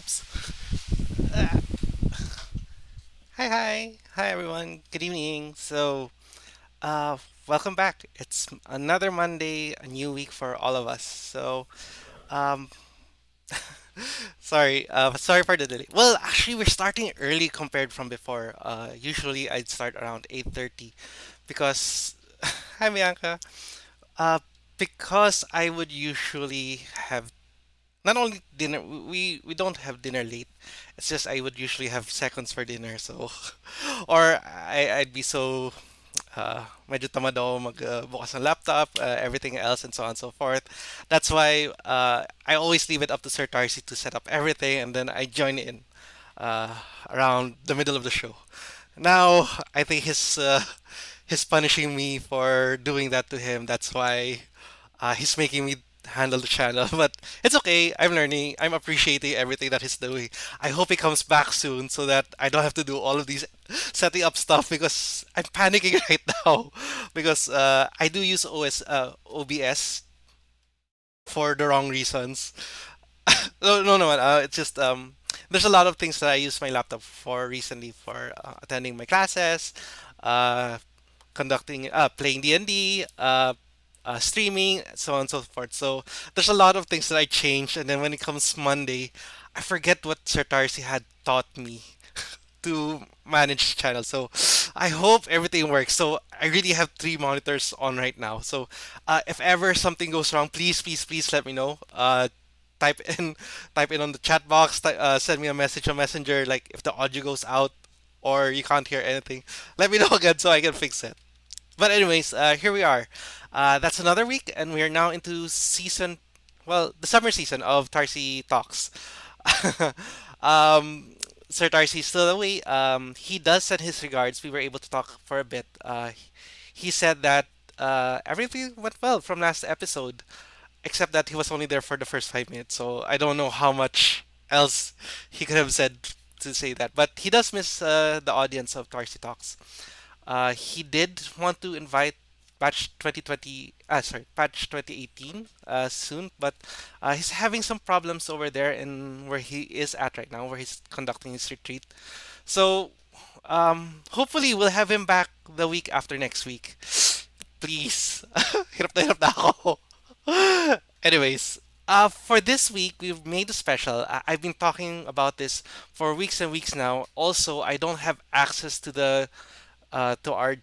Oops. Uh, hi everyone. Good evening. Uh, welcome back. It's another Monday, a new week for all of us. Um, sorry for the delay. Well, actually, we're starting early compared from before. Usually I'd start around 8:30 because, hi Bianca. Uh, because I would usually have not only dinner. We don't have dinner late. It's just I would usually have seconds for dinner. So, or I'd be so medyo tamad ako bukas ng laptop, everything else, and so on and so forth. That's why I always leave it up to Sir Tarcy to set up everything, and then I join in uh, around the middle of the show. Now, I think he's punishing me for doing that to him. That's why he's making me handle the channel. But it's okay. I'm learning. I'm appreciating everything that he's doing. I hope he comes back soon so that I don't have to do all of these setting up stuff because I'm panicking right now because I do use OBS for the wrong reasons. No. It's just there's a lot of things that I use my laptop for recently for attending my classes, uh, playing D&D, streaming, so on and so forth. So there's a lot of things that I changed, and then when it comes Monday, I forget what Sir Tarsi had taught me to manage the channel. So I hope everything works. So I really have three monitors on right now. So if ever something goes wrong, please let me know. Type in type in on the chat box. Send me a message on Messenger. Like if the audio goes out or you can't hear anything, let me know again so I can fix it. But anyways, here we are. That's another week, and we are now into the summer season of Tarsi Talks. um, Sir Tarsi is still away. He does send his regards. We were able to talk for a bit. He said that everything went well from last episode, except that he was only there for the first 5 minutes. So I don't know how much else he could have said to say that. But he does miss the audience of Tarsi Talks. He did want to invite batch 2018 soon, but he's having some problems over there in where he is at right now, where he's conducting his retreat. So hopefully we'll have him back the week after next week. Please. Hirap na ako. Anyways, for this week, we've made a special. I've been talking about this for weeks and weeks now. Also, I don't have access to to our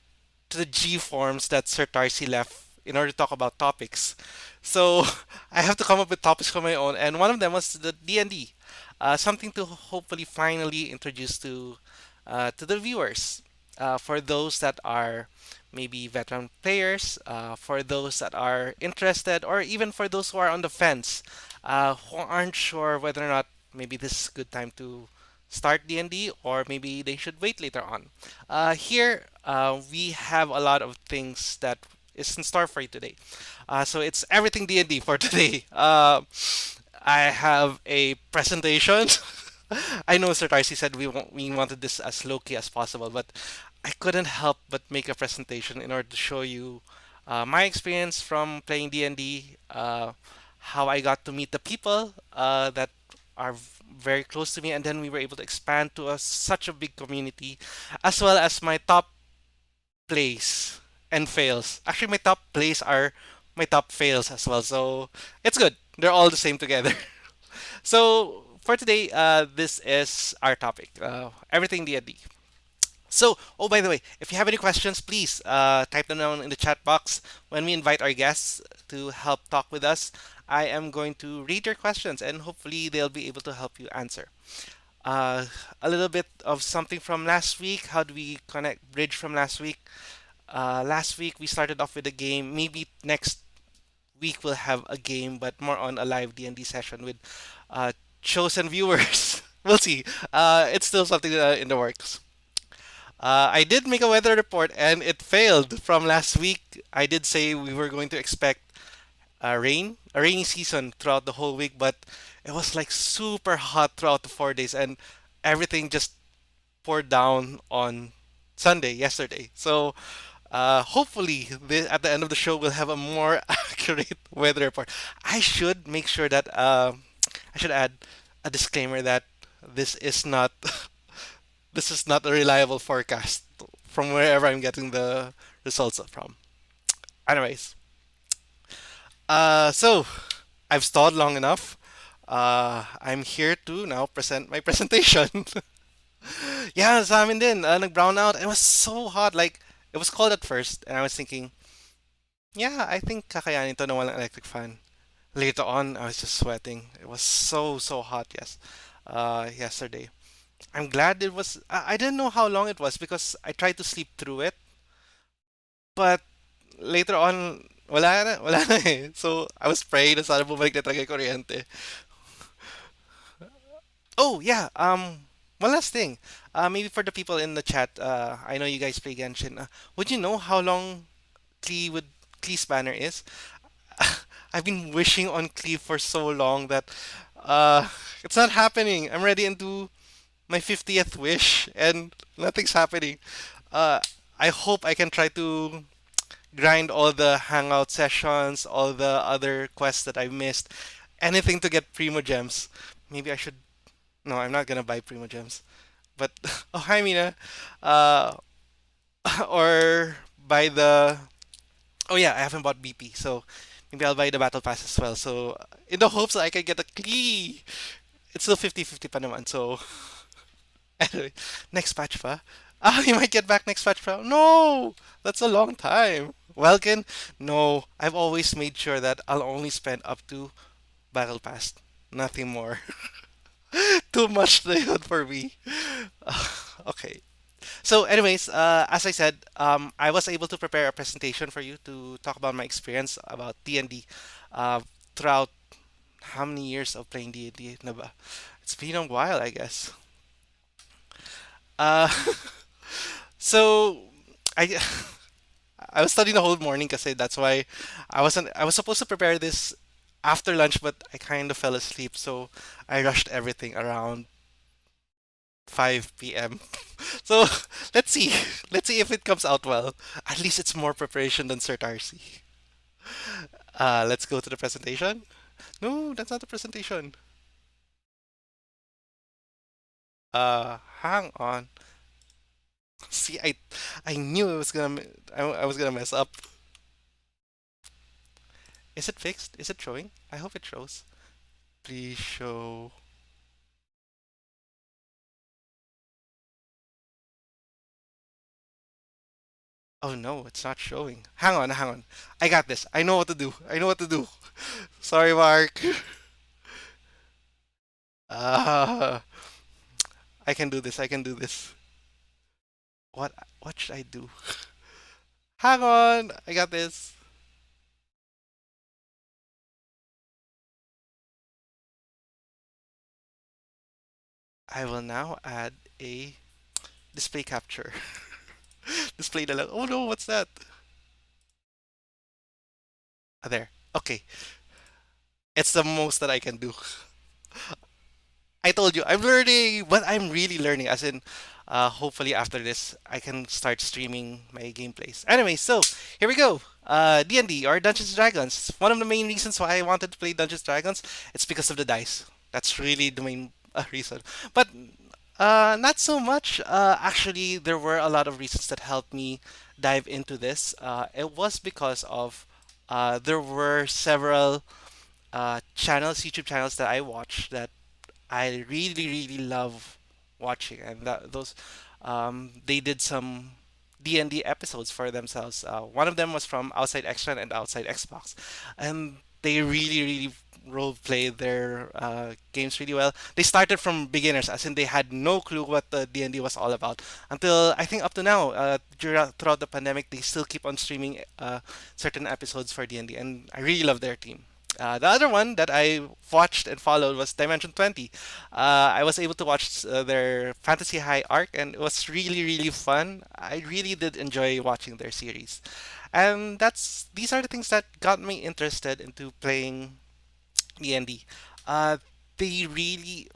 to the G forms that Sir Tarsi left in order to talk about topics. So I have to come up with topics for my own, and one of them was the D&D, something to hopefully finally introduce to the viewers. For those that are maybe veteran players, for those that are interested, or even for those who are on the fence, who aren't sure whether or not maybe this is a good time to start D&D or maybe they should wait later on. Here, we have a lot of things that is in store for you today. So it's everything D&D for today. I have a presentation. I know Sir Tarsi said we wanted this as low key as possible, but I couldn't help but make a presentation in order to show you my experience from playing D&D, how I got to meet the people that are very close to me, and then we were able to expand to such a big community, as well as my top plays and fails. Actually, my top plays are my top fails as well, so it's good. They're all the same together. So for today, this is our topic, everything D&D. So, oh, by the way, if you have any questions, please type them down in the chat box. When we invite our guests to help talk with us, I am going to read your questions and hopefully they'll be able to help you answer. Uh, a little bit of something from last week. How do we connect bridge from last week? Last week we started off with a game. Maybe next week we'll have a game, but more on a live D&D session with uh, chosen viewers. We'll see. It's still something in the works. I did make a weather report and it failed from last week. I did say we were going to expect a rainy season throughout the whole week, but it was like super hot throughout the 4 days and everything just poured down on Sunday, yesterday. So hopefully at the end of the show we'll have a more accurate weather report. I should make sure that I should add a disclaimer that this is not this is not a reliable forecast from wherever I'm getting the results from. Anyways, so I've stalled long enough. I'm here to now present my presentation. Yeah, sa amin din, nag-brown out. It was so hot. Like, it was cold at first, and I was thinking, yeah, I think kakayanin to na walang electric fan. Later on, I was just sweating. It was so hot, yes. Yesterday. I'm glad it was. I didn't know how long it was because I tried to sleep through it, but later on, wala na eh. So, I was praying na sana bumalik na talaga yung kuryente. Oh, yeah, one last thing. Maybe for the people in the chat, I know you guys play Genshin. Would you know how long would Klee's banner is? I've been wishing on Klee for so long that it's not happening. I'm ready into my 50th wish and nothing's happening. Uh, I hope I can try to grind all the hangout sessions, all the other quests that I missed, anything to get Primo Gems. Maybe I should. No, I'm not gonna buy Primo Gems. But oh hi Mina, uh, or buy the. Oh yeah, I haven't bought BP, so maybe I'll buy the battle pass as well. So in the hopes that I can get a key. It's still 50-50 pa naman. So anyway, next patch pa. Ah, you might get back next patch pa. No, that's a long time. Welkin, no. I've always made sure that I'll only spend up to battle pass, nothing more. Too much Leon for me. Okay. So, anyways, as I said, I was able to prepare a presentation for you to talk about my experience about D&D uh, throughout how many years of playing D&D na ba? It's been a while, I guess. Uh, so, I I was studying the whole morning kasi that's why I was supposed to prepare this after lunch, but I kind of fell asleep, so I rushed everything around 5 p.m. So let's see. Let's see if it comes out well. At least it's more preparation than Sir Tarcy. Let's go to the presentation. No, that's not the presentation. Hang on. See, I knew I was gonna mess up. Is it fixed? Is it showing? I hope it shows. Please show. Oh no, it's not showing. Hang on, hang on. I got this. I know what to do. I know what to do. Sorry, Mark. Uh, I can do this. I can do this. What should I do? Hang on. I got this. I will now add a display capture. Display the Oh no, what's that? Ah, there. Okay. It's the most that I can do. I told you, I'm learning, but I'm really learning. As in, hopefully after this, I can start streaming my gameplays. Anyway, so here we go. D&D or Dungeons and Dragons. One of the main reasons why I wanted to play Dungeons and Dragons, it's because of the dice. That's really the main reason. But not so much. Actually, there were a lot of reasons that helped me dive into this. It was because of there were several channels, YouTube channels that I watched that I really love watching, and those they did some D&D episodes for themselves. One of them was from Outside Xtra and Outside Xbox, and they really role played their games really well. They started from beginners, as in they had no clue what the D&D was all about until I think up to now. Throughout the pandemic, they still keep on streaming certain episodes for D&D, and I really love their team. The other one that I watched and followed was Dimension 20. I was able to watch their Fantasy High arc, and it was really fun. I really did enjoy watching their series. And these are the things that got me interested into playing D&D. Uh, they really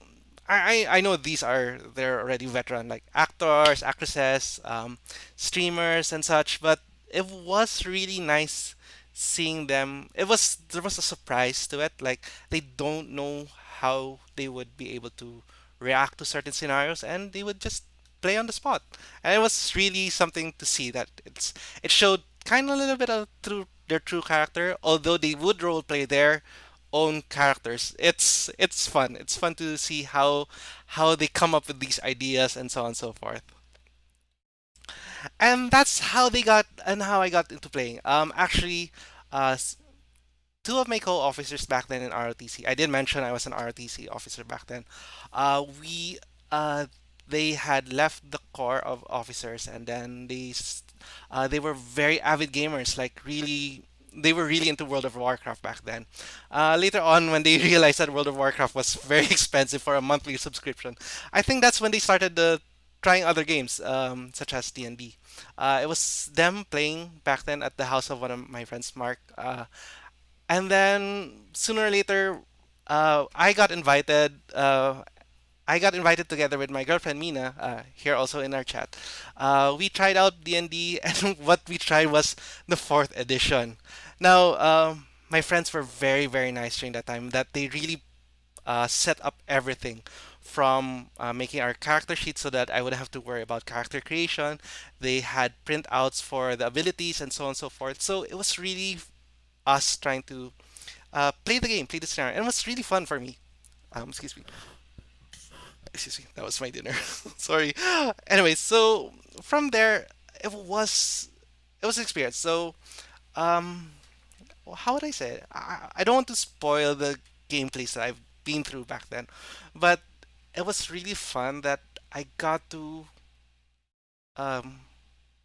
I know they're already veteran like actors, actresses, streamers and such, but it was really nice seeing them. There was a surprise to it. Like they don't know how they would be able to react to certain scenarios, and they would just play on the spot. And it was really something to see that it showed kind of a little bit of their true character, although they would role play their own characters. It's fun. It's fun to see how they come up with these ideas and so on and so forth. And that's how they got and how I got into playing. Actually, uh, two of my co-officers back then in ROTC. I did mention I was an ROTC officer back then. We they had left the corps of officers, and then they were very avid gamers. Like really, they were really into World of Warcraft back then. Later on, when they realized that World of Warcraft was very expensive for a monthly subscription, I think that's when they started trying other games, such as D&D. It was them playing back then at the house of one of my friends, Mark. And then sooner or later, I got invited. I got invited together with my girlfriend Mina, here also in our chat. We tried out D&D, and D, and what we tried was the fourth edition. Now, my friends were very, very nice during that time. That they really set up everything from making our character sheet so that I wouldn't have to worry about character creation. They had printouts for the abilities and so on and so forth. So it was really us trying to play the game, play the scenario, and it was really fun for me. Excuse me, excuse me, that was my dinner. Sorry. Anyway, so from there, it was it was an experience. So, um, how would I say it? I don't want to spoil the gameplays that I've been through back then, but it was really fun that I got to um,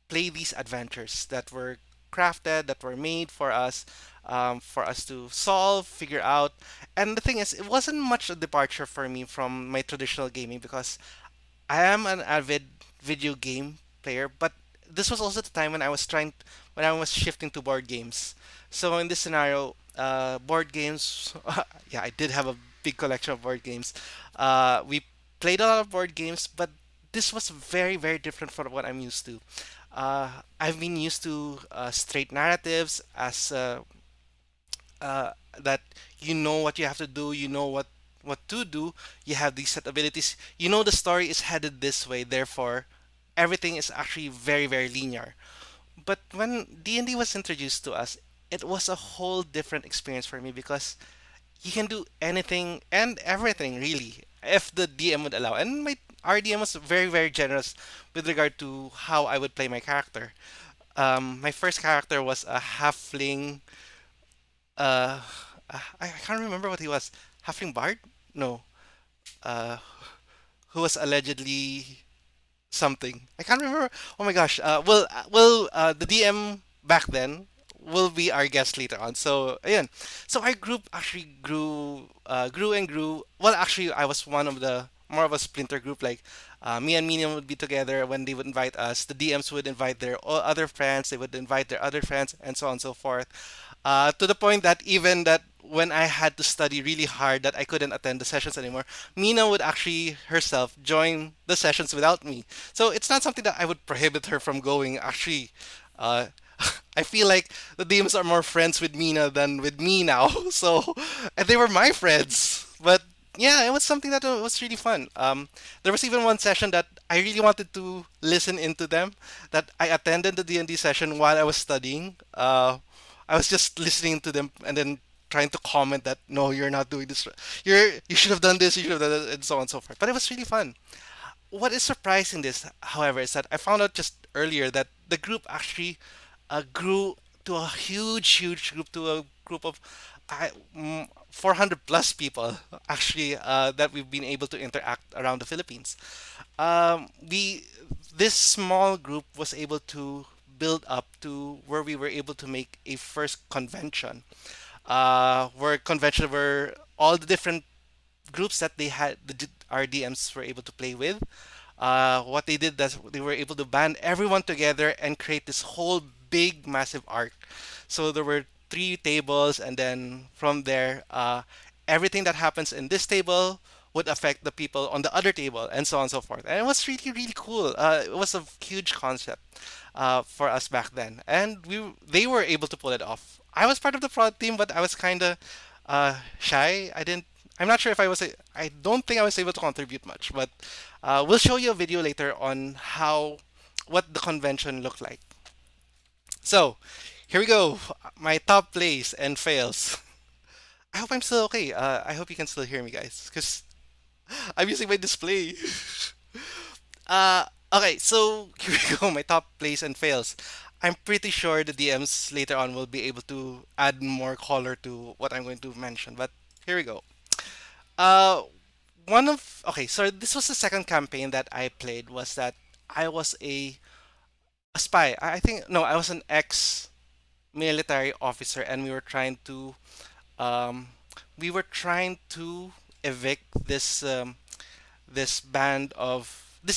play these adventures that were crafted, that were made for us to solve, figure out. And the thing is, it wasn't much a departure for me from my traditional gaming because I am an avid video game player, but this was also the time when when I was shifting to board games. So in this scenario, board games, yeah, I did have a big collection of board games. We played a lot of board games, but this was very, very different from what I'm used to. I've been used to straight narratives as that you know what you have to do, you know what to do, you have these set abilities, you know the story is headed this way, therefore everything is actually very, very linear. But when D&D was introduced to us, it was a whole different experience for me because you can do anything and everything really if the DM would allow. And my RDM was very, very generous with regard to how I would play my character. My first character was a halfling. Uh, I can't remember what he was. Halfling bard? No. Uh, who was allegedly something. I can't remember. Oh my gosh. The DM back then will be our guest later on. So, ayan. So our group actually grew and grew. Well, actually, I was one of the more of a splinter group. Like, me and Minion would be together when they would invite us. The DMs would invite their other friends. They would invite their other friends, and so on and so forth. To the point that even that when I had to study really hard that I couldn't attend the sessions anymore, Mina would actually herself join the sessions without me. So it's not something that I would prohibit her from going. Actually, uh, I feel like the DMs are more friends with Mina than with me now. So, and they were my friends. But yeah, it was something that was really fun. There was even one session that I really wanted to listen into them. That I attended the D&D session while I was studying. I was just listening to them and then trying to comment that no, you're not doing this. You should have done this. You should have done that, and so on and so forth. But it was really fun. What is surprising this, however, is that I found out just earlier that the group actually grew to a huge, huge group, to a group of 400 plus people actually that we've been able to interact around the Philippines. We This small group was able to build up to where we were able to make a first convention, where convention were all the different groups that our DMs were able to play with. What they did is they were able to band everyone together and create this whole big, massive arc. So there were three tables, and then from there, everything that happens in this table would affect the people on the other table, and so on and so forth. And it was really, really cool. It was a huge concept for us back then, and they were able to pull it off. I was part of the prod team, but I was kind of shy. I didn't. I'm not sure if I don't think I was able to contribute much, but we'll show you a video later on what the convention looked like. So, here we go. My top plays and fails. I hope I'm still okay. I hope you can still hear me, guys, because I'm using my display. Okay, so here we go. My top plays and fails. I'm pretty sure the DMs later on will be able to add more color to what I'm going to mention. But here we go. Uh, okay, so this was the second campaign that I played. Was that I was a spy. I think no, I was an ex-military officer, and um, we were trying to evict this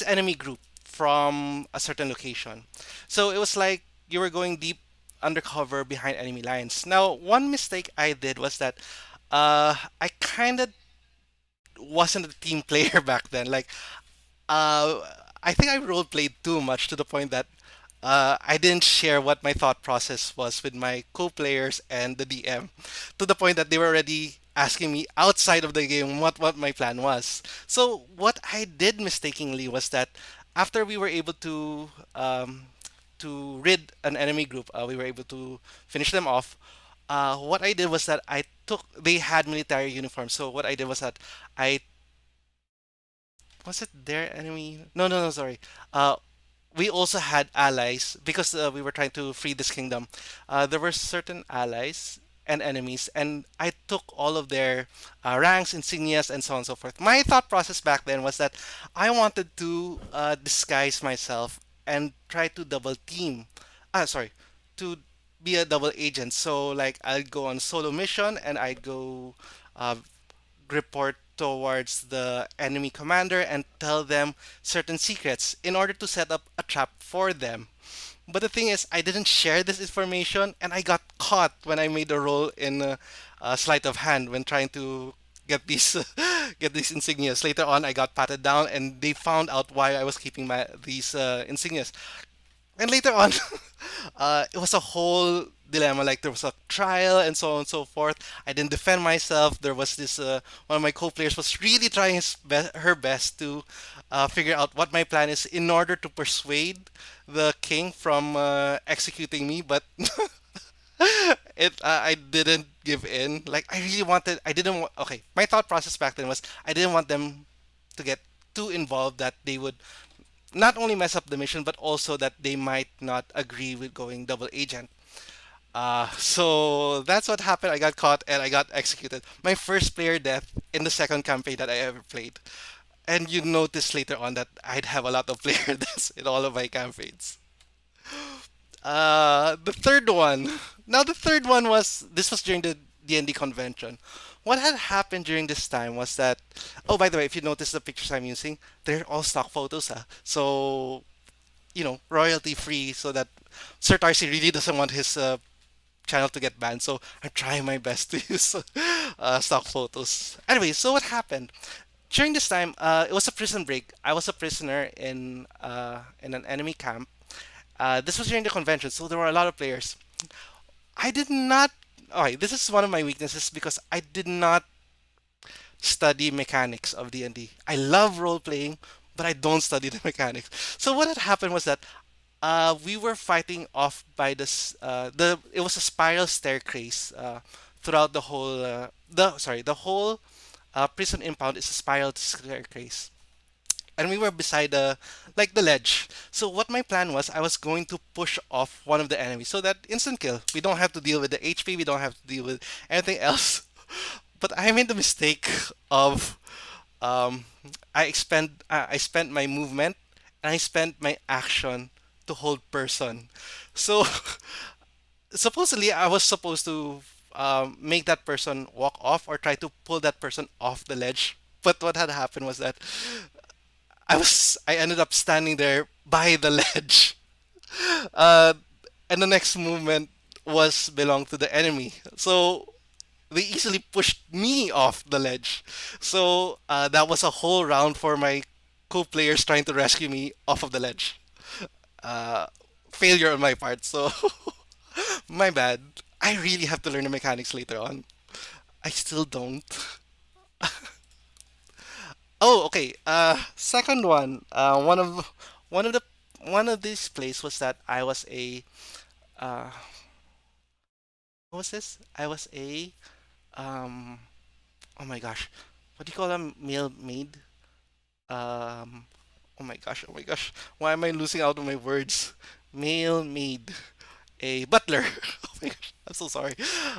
enemy group from a certain location. So it was like you were going deep undercover behind enemy lines. Now, one mistake I did was that I kind of wasn't a team player back then. Like, uh, I think I role played too much to the point that I didn't share what my thought process was with my co-players and the DM, to the point that they were already asking me outside of the game what my plan was. So what I did mistakenly was that after we were able to rid an enemy group, we were able to finish them off. What I did was that they had military uniforms. So what I did was that I was it their enemy? No, no, no, sorry. Uh, we also had allies because we were trying to free this kingdom. There were certain allies and enemies, and I took all of their ranks, insignias, and so on and so forth. My thought process back then was that I wanted to disguise myself and try to double team. Sorry, to be a double agent. So like I'd go on solo mission and I'd go uh, report towards the enemy commander and tell them certain secrets in order to set up a trap for them. But the thing is, I didn't share this information, and I got caught when I made a roll in sleight of hand when trying to get these get these insignias. Later on, I got patted down, and they found out why I was keeping these insignias. And later on, it was a whole dilemma. Like there was a trial and so on and so forth. I didn't defend myself. There was this one of my co-players was really trying her best to figure out what my plan is in order to persuade the king from executing me. But I didn't give in. Like I really wanted. I didn't. Okay, my thought process back then was I didn't want them to get too involved that they would not only mess up the mission, but also that they might not agree with going double agent. So that's what happened. I got caught and I got executed. My first player death in the second campaign that I ever played. And you notice later on that I'd have a lot of player deaths in all of my campaigns. The third one. Now the third one was this was during the D&D convention. What had happened during this time was that oh by the way, if you notice the pictures I'm using, they're all stock photos, so royalty free so that Sir Tarcy really doesn't want his channel to get banned. So I'm trying my best to use stock photos. Anyway, so what happened? During this time, it was a prison break. I was a prisoner in an enemy camp. This was during the convention, so there were a lot of players. I did not. Okay, this is one of my weaknesses because I did not study mechanics of D&D. I love role playing, but I don't study the mechanics. So what had happened was that we were fighting off by this the it was a spiral staircase throughout the whole the whole prison impound is a spiral staircase, and we were beside the ledge. So what my plan was, I was going to push off one of the enemies so that instant kill. We don't have to deal with the HP. We don't have to deal with anything else. But I made the mistake of um, I spent my movement and I spent my action to hold person. So supposedly I was supposed to make that person walk off or try to pull that person off the ledge. But what had happened was that I ended up standing there by the ledge. Uh, and the next movement was belonged to the enemy. So they easily pushed me off the ledge. So that was a whole round for my co-players trying to rescue me off of the ledge. Uh, Failure on my part. So my bad. I really have to learn the mechanics later on. I still don't. Oh, okay. Second one. One of the one of these plays was that I was a uh, what was this? I was a um. Oh my gosh, what do you call a male maid? Um. Oh my gosh. Oh my gosh. Why am I losing out on my words? Male maid. A butler. Oh my gosh. I'm so sorry.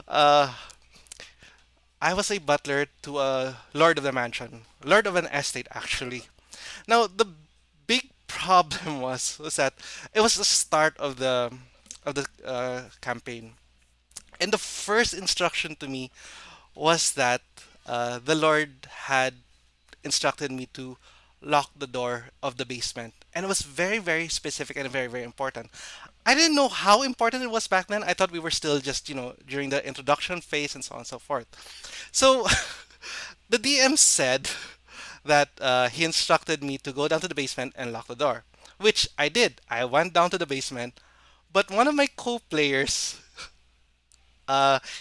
Uh, I was a butler to a lord of the mansion, lord of an estate actually. Now the big problem was that it was the start of the campaign, and the first instruction to me was that the Lord had instructed me to lock the door of the basement, and it was very very specific and very very important. I didn't know how important it was back then. I thought we were still just during the introduction phase and so on and so forth. So the DM said that he instructed me to go down to the basement and lock the door, which I did. I went down to the basement, but one of my co-players,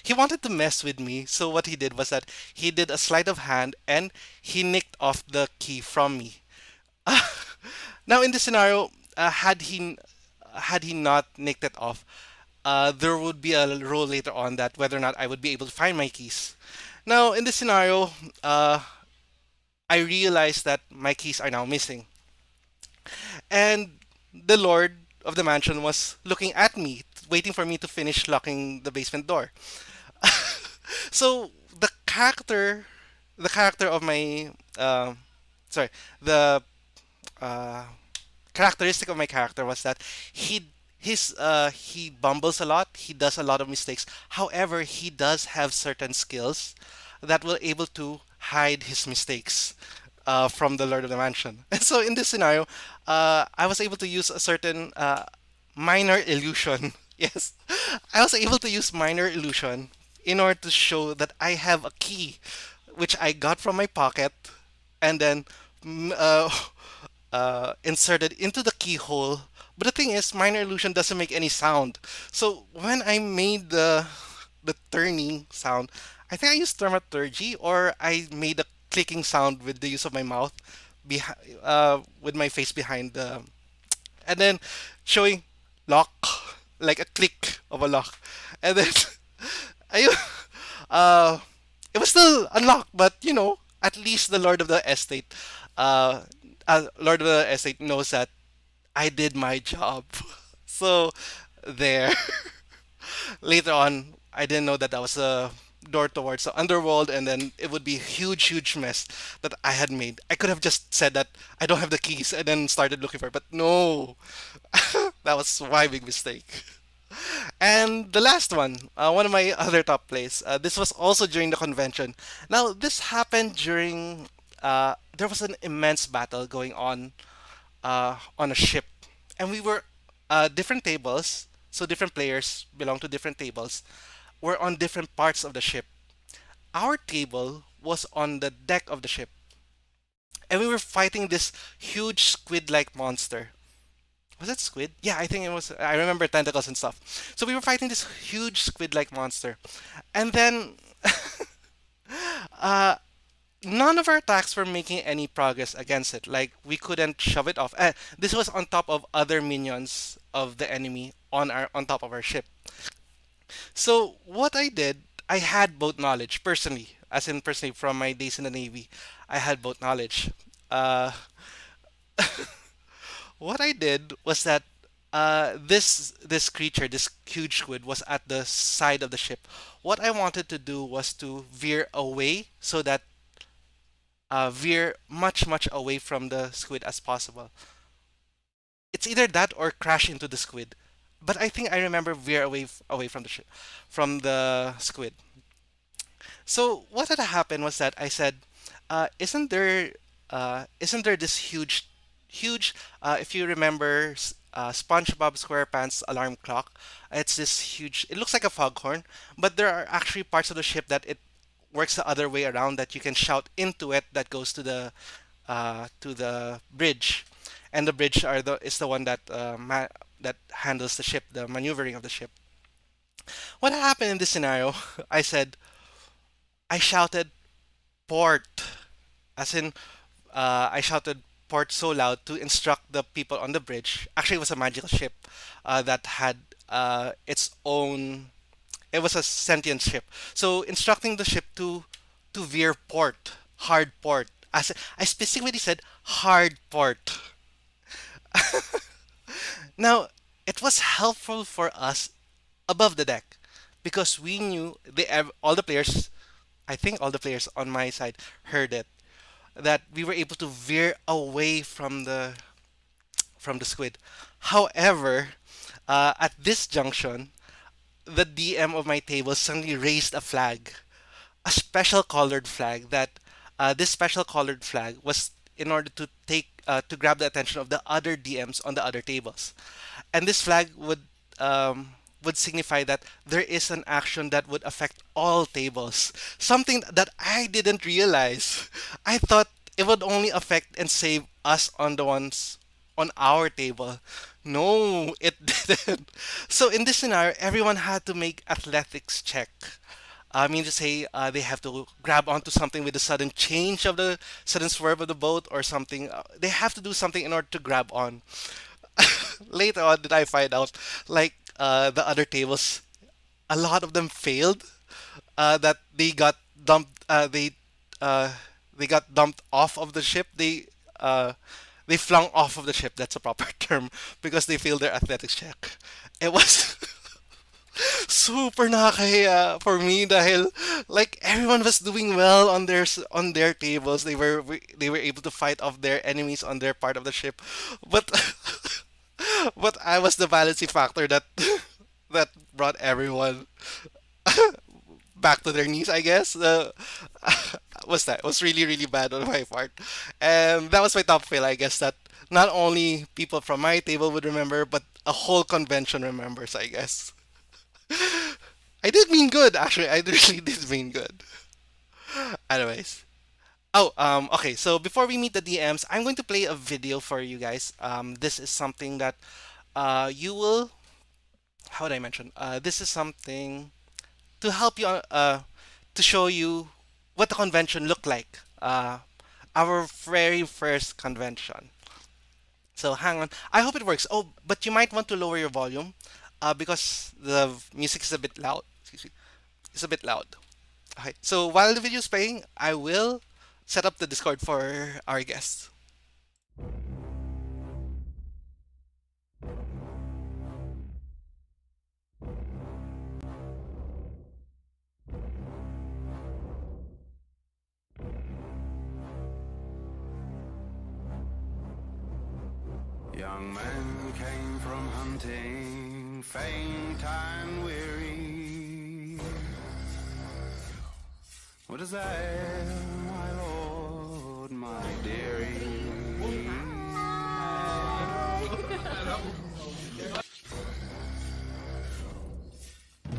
he wanted to mess with me. So what he did was that he did a sleight of hand and he nicked off the key from me. Now in this scenario, had he not nicked it off, there would be a roll later on that whether or not I would be able to find my keys. Now in this scenario, I realized that my keys are now missing. And the lord of the mansion was looking at me, waiting for me to finish locking the basement door. So the character of my, sorry, the uh, characteristic of my character was that he bumbles a lot. He does a lot of mistakes. However, he does have certain skills that will able to hide his mistakes from the Lord of the Mansion. And so in this scenario, I was able to use a certain minor illusion. Yes, I was able to use minor illusion in order to show that I have a key, which I got from my pocket, and then mm, uh, inserted into the keyhole. But the thing is, minor illusion doesn't make any sound. So when I made the turning sound, I think I used thaumaturgy or I made a clicking sound with the use of my mouth, with my face behind the, and then showing lock, like a click of a lock, and then I, uh, it was still unlocked, but at least the Lord of the Estate, uh, Lord of the Estate knows that I did my job. So there. Later on, I didn't know that that was a door towards the underworld, and then it would be a huge, huge mess that I had made. I could have just said that I don't have the keys and then started looking for it, but no, that was my big mistake. And the last one of my other top plays. This was also during the convention. Now, this happened during. There was an immense battle going on a ship, and we were different tables. So different players belong to different tables. Were on different parts of the ship. Our table was on the deck of the ship, and we were fighting this huge squid-like monster. Was it squid? Yeah, I think it was. I remember tentacles and stuff. So we were fighting this huge squid-like monster, and then uh, none of our attacks were making any progress against it. Like we couldn't shove it off. This was on top of other minions of the enemy on top of our ship. So what I did, I had both knowledge personally, as in personally from my days in the Navy. I had both knowledge. Uh, what I did was that this creature, this huge squid, was at the side of the ship. What I wanted to do was to veer away so that veer much much away from the squid as possible. It's either that or crash into the squid. But I think I remember veer away from from the squid. So what had happened was that I said, isn't there this huge? If you remember SpongeBob SquarePants alarm clock, it's this huge. It looks like a foghorn, but there are actually parts of the ship that it works the other way around that you can shout into it that goes to the bridge, and the bridge is the one that that handles the ship, the maneuvering of the ship. What happened in this scenario? I shouted port, as in I shouted port so loud to instruct the people on the bridge. Actually, it was a magical ship that had its own. It was a sentient ship. So instructing the ship to veer port, hard port. As I specifically said, hard port. Now, it was helpful for us above the deck because we knew all the players, I think all the players on my side heard it, that we were able to veer away from the squid. However, at this junction, the DM of my table suddenly raised a flag, a special colored flag. That this special colored flag was in order to grab the attention of the other DMs on the other tables, and this flag would signify that there is an action that would affect all tables. Something that I didn't realize. I thought it would only affect and save us on the ones on our table. No, it didn't. So in this scenario, everyone had to make athletics check. I mean to say, they have to grab onto something with the sudden change of the sudden swerve of the boat or something. They have to do something in order to grab on. Later on, did I find out, like the other tables, a lot of them failed. That they got dumped. Uh, they got dumped off of the ship. They flung off of the ship. That's a proper term because they failed their athletics check. It was super nakakahiya for me dahil like everyone was doing well on on their tables. They were able to fight off their enemies on their part of the ship, but but I was the balancing factor that that brought everyone back to their knees, I guess. Was really really bad on my part, and that was my top fail. I guess that not only people from my table would remember, but a whole convention remembers. I guess I did mean good. Actually, I really did mean good. Anyways. Oh, okay. So before we meet the DMs, I'm going to play a video for you guys. This is something that you will. How would I mention? This is something to help you to show you what the convention looked like. Our very first convention. So hang on. I hope it works. Oh, but you might want to lower your volume because the music is a bit loud. Excuse me. It's a bit loud. Okay. So while the video is playing, I will set up the Discord for our guests. Young men came from hunting, faint and weary. What is that, my lord, my dearie?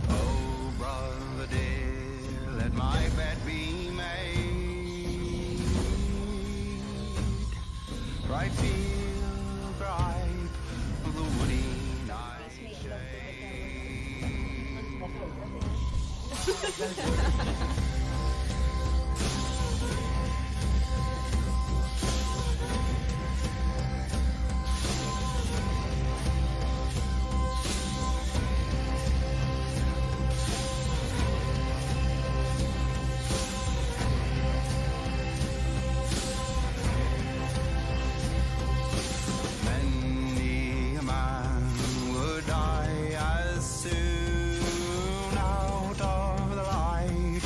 Oh, brother dear, let my bed be made. Right field bright of the woody nightshade. Many a man would die as soon out of the light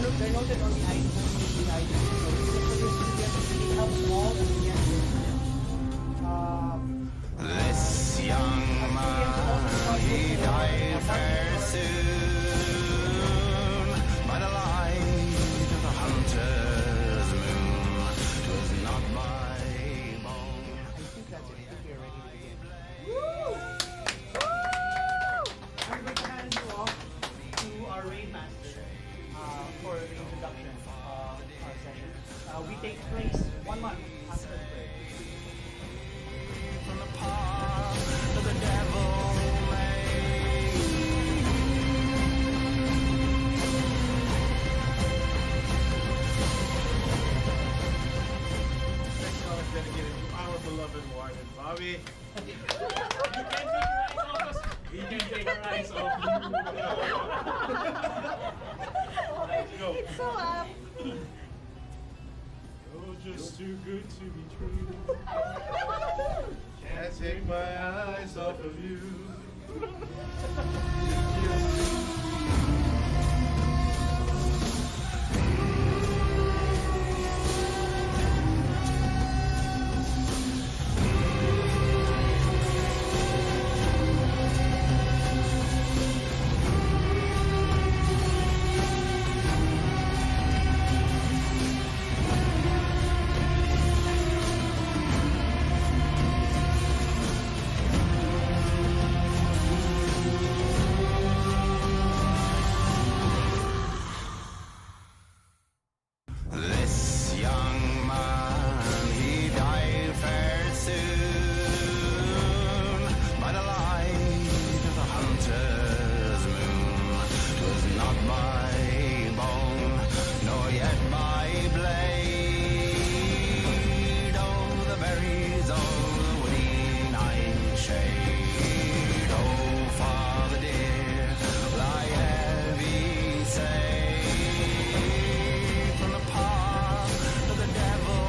they're noted on the ID. So just for this medium, they have small and medium. This young man, he died fair soon by the light of the hunter's moon. 'Twas not by bone. I think that's it. I think we're ready to begin. I'm going to hand you off to our raid master for the introduction of our session. We take place 1 month after the break. From the path of the devil made. Next song is dedicated to our beloved Warden Bobby. He can take our eyes off you. Go. It's so up. You're just too good to be true. Can't take my eyes off of you. This young man, he died fair soon by the light of the hunter's moon. 'Twas not by bone, nor yet by blade. Oh, the berries of the woody nightshade. Oh, Father dear, lie heavy say from the path of the devil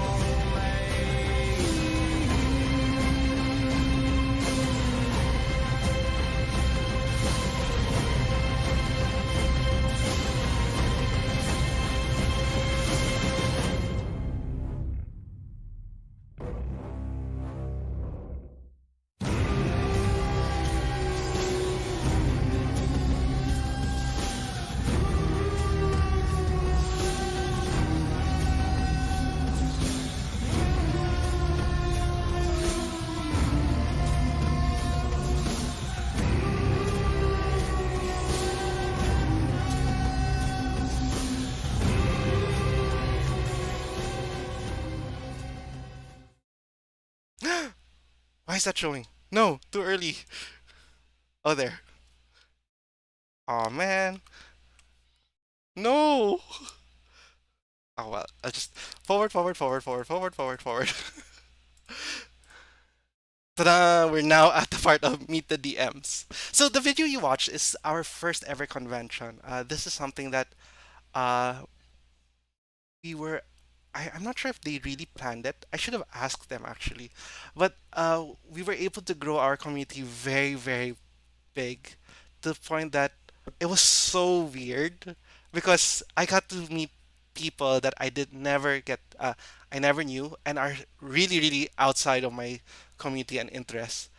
made. Why is that showing? No, too early. Oh, there. Oh man. No. Oh well. I'll just forward, forward, forward, forward, forward, forward, forward. Ta-da! We're now at the part of Meet the DMs. So the video you watched is our first ever convention. This is something that uh, we were. I'm not sure if they really planned it. I should have asked them actually, but we were able to grow our community very, very big to the point that it was so weird because I got to meet people that I did never get I never knew and are really really outside of my community and interests.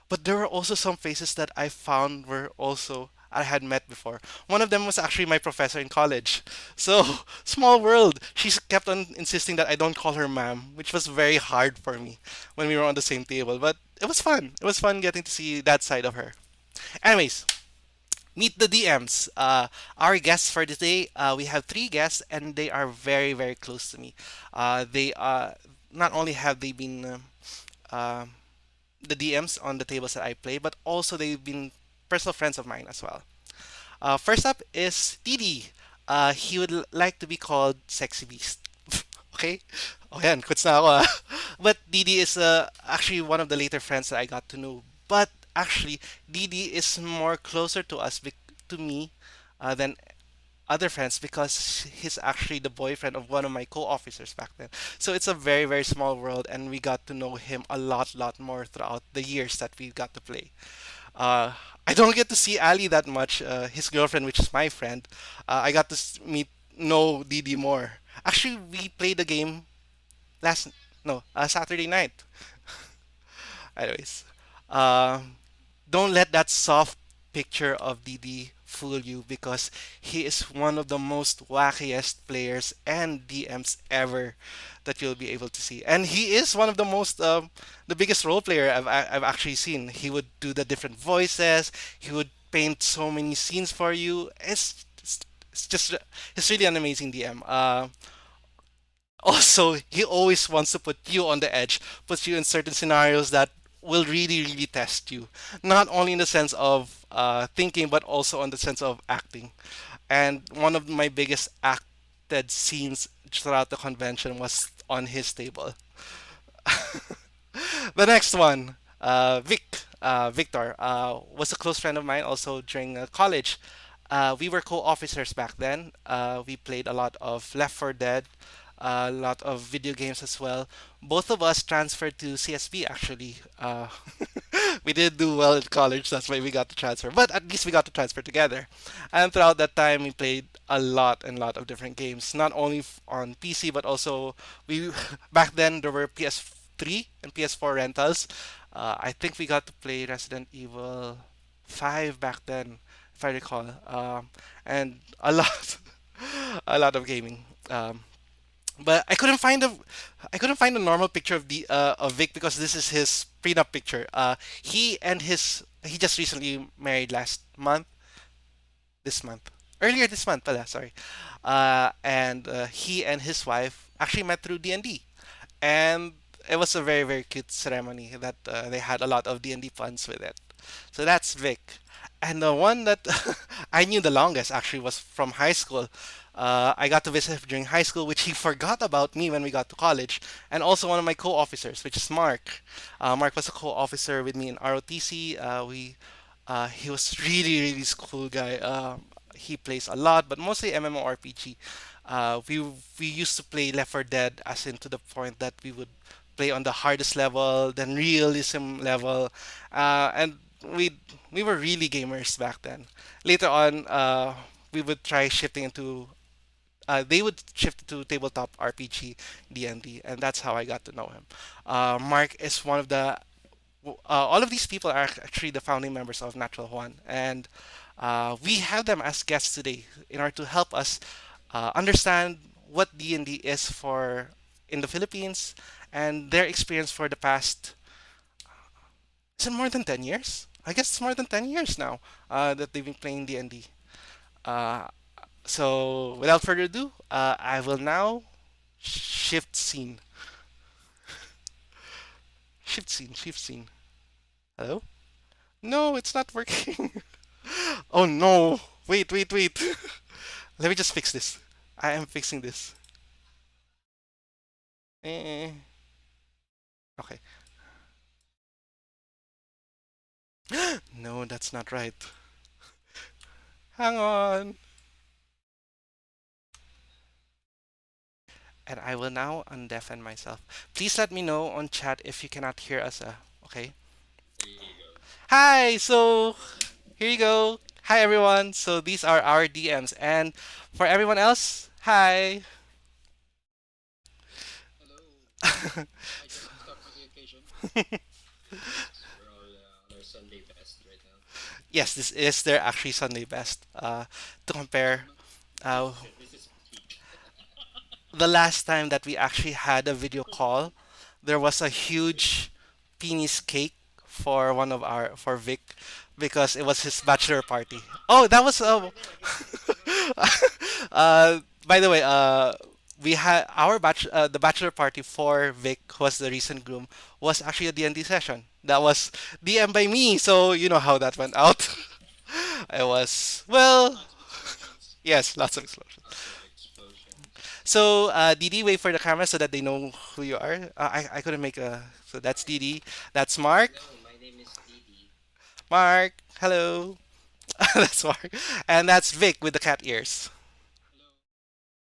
But there were also some faces that I found were also I had met before. One of them was actually my professor in college. So, small world. She kept on insisting that I don't call her ma'am, which was very hard for me when we were on the same table. But it was fun. It was fun getting to see that side of her. Anyways, meet the DMs. Our guests for today, we have three guests, and they are very, very close to me. They not only have they been um the DMs on the tables that I play, but also they've been personal friends of mine as well. First up is Didi. He would like to be called Sexy Beast. Okay? Oh, yan. Quits na ako, ah. But Didi is actually one of the later friends that I got to know. But actually, Didi is more closer to us, to me, than other friends because he's actually the boyfriend of one of my co-officers back then. So it's a very, very small world, and we got to know him a lot, lot more throughout the years that we got to play. Uh, I don't get to see Ali that much, his girlfriend, which is my friend. I got to meet know DD more. Actually, we played the game last no Saturday night. Anyways, um, don't let that soft picture of DD fool you because he is one of the most wackiest players and DMs ever that you'll be able to see. And he is one of the most the biggest role player I've actually seen. He would do the different voices. He would paint so many scenes for you. It's just he's really an amazing DM. Also, he always wants to put you on the edge, puts you in certain scenarios that will really, really test you. Not only in the sense of thinking, but also in the sense of acting. And one of my biggest acted scenes throughout the convention was on his table. The next one, Victor, was a close friend of mine also during college. We were co-officers back then. We played a lot of Left 4 Dead, a lot of video games as well. Both of us transferred to CSB actually. We didn't do well in college, that's why we got to transfer. But at least we got to transfer together. And throughout that time, we played a lot and lot of different games, not only on PC but also we back then there were PS3 and PS4 rentals. I think we got to play Resident Evil 5 back then, if I recall, and a lot, a lot of gaming. But I couldn't find a normal picture of the of Vic because this is his prenup picture. He just recently married last month, this month, earlier this month, pala, sorry. And he and his wife actually met through D&D, and it was a very very cute ceremony that they had a lot of D&D puns with it. So that's Vic. And the one that I knew the longest actually was from high school. I got to visit him during high school, which he forgot about me when we got to college. And also one of my co-officers, which is Mark. Mark was a co-officer with me in ROTC. He was really, really cool guy. He plays a lot, but mostly MMORPG. We used to play Left 4 Dead, as in to the point that we would play on the hardest level, then realism level, and we were really gamers back then. Later on, we would try shifting into. They would shift to tabletop RPG, D&D, and that's how I got to know him. Mark is one of the all of these people are actually the founding members of Natural One, and we have them as guests today in order to help us understand what D&D is for in the Philippines and their experience for the past. Is it more than 10 years? I guess it's more than 10 years now that they've been playing D&D. Uh, so without further ado, I will now shift scene. Shift scene. Shift scene. Hello? No, it's not working. Oh no! Wait, wait, wait. Let me just fix this. I am fixing this. Eh, okay. No, that's not right. Hang on. And I will now undeafen myself. Please let me know on chat if you cannot hear us. Okay. Hi. So here you go. Hi everyone. So these are our DMs, and for everyone else, hi. Yes, this is their actually Sunday best. To compare, uh, the last time that we actually had a video call, there was a huge penis cake for one of our for Vic because it was his bachelor party. Oh, that was by the way, we had our the bachelor party for Vic, who was the recent groom, was actually a D&D session. That was DM by me, so you know how that went out. I was well, yes, lots of explosions. So, Didi, wait for the camera so that they know who you are. I couldn't make a. So that's Didi. That's Mark. Mark, hello. That's Mark. And that's Vic with the cat ears.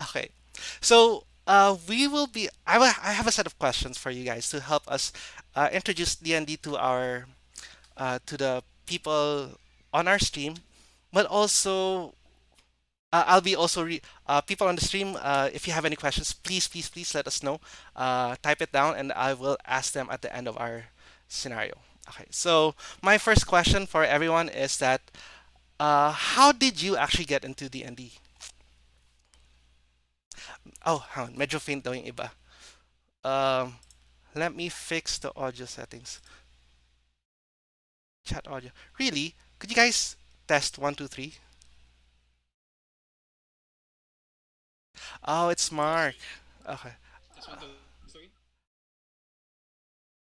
Okay. So, we will be. I have a set of questions for you guys to help us introduce D&D to our to the people on our stream, but also I'll be also people on the stream. If you have any questions, please let us know. Type it down, and I will ask them at the end of our scenario. Okay. So my first question for everyone is that how did you actually get into D&D? Oh, hang on. Medyo faint daw yung iba. Um, let me fix the audio settings. Chat audio. Really? Could you guys test one, two, three? Oh, it's Mark. Okay.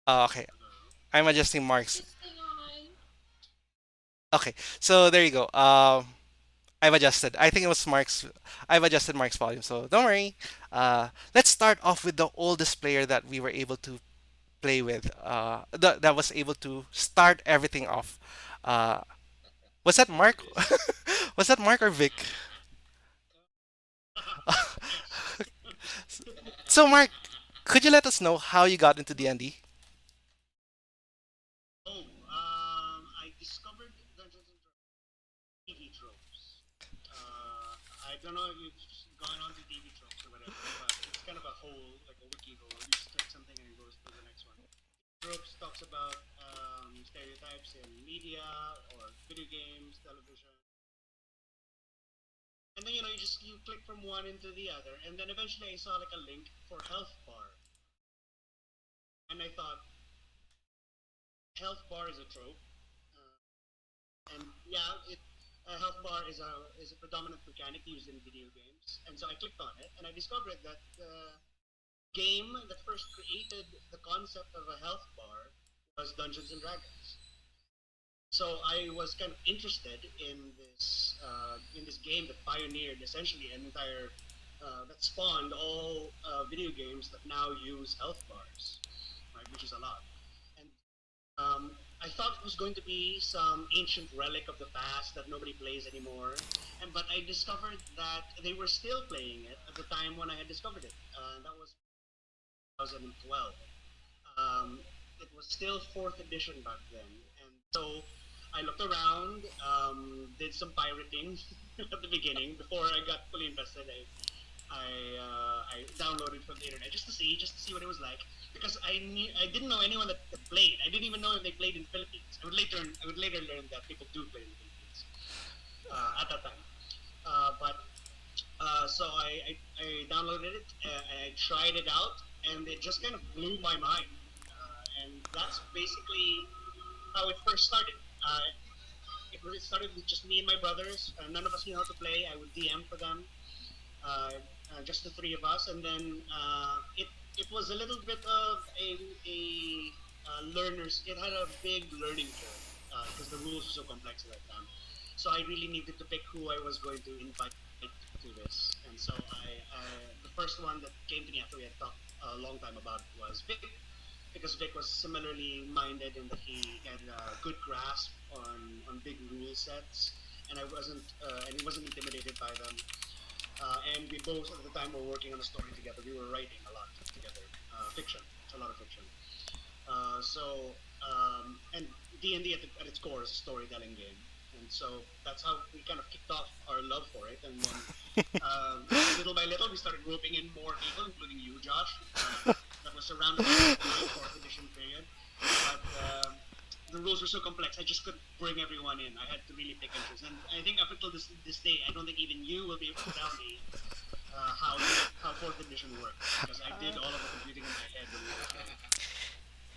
Oh, okay. I'm adjusting Mark's. Okay. So there you go. I've adjusted. I think it was Mark's. I've adjusted Mark's volume. So don't worry. Let's start off with the oldest player that we were able to play with. That was able to start everything off. Uh, was that Mark? Was that Mark or Vic? So Mark, could you let us know how you got into D&D?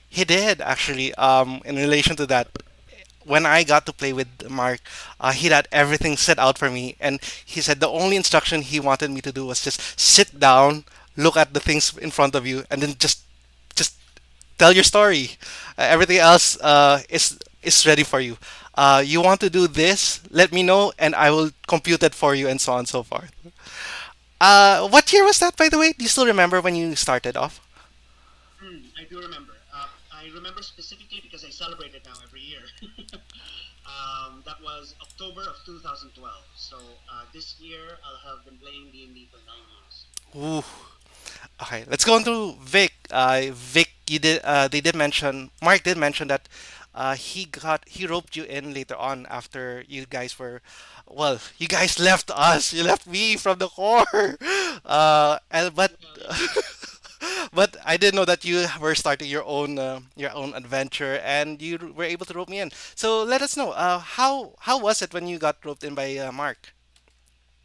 He did actually. In relation to that, when I got to play with Mark, he had everything set out for me, and he said the only instruction he wanted me to do was just sit down, look at the things in front of you, and then just tell your story. Everything else is ready for you. You want to do this? Let me know, and I will compute it for you, and so on and so forth. What year was that, by the way? Do you still remember when you started off? Ooh. Okay, let's go on to Vic. Vic, you did. They did mention. Mark did mention that. he roped you in later on after you guys were, well, you guys left us. You left me from the core. And but but I didn't know that you were starting your own adventure, and you were able to rope me in. So let us know. How was it when you got roped in by Mark?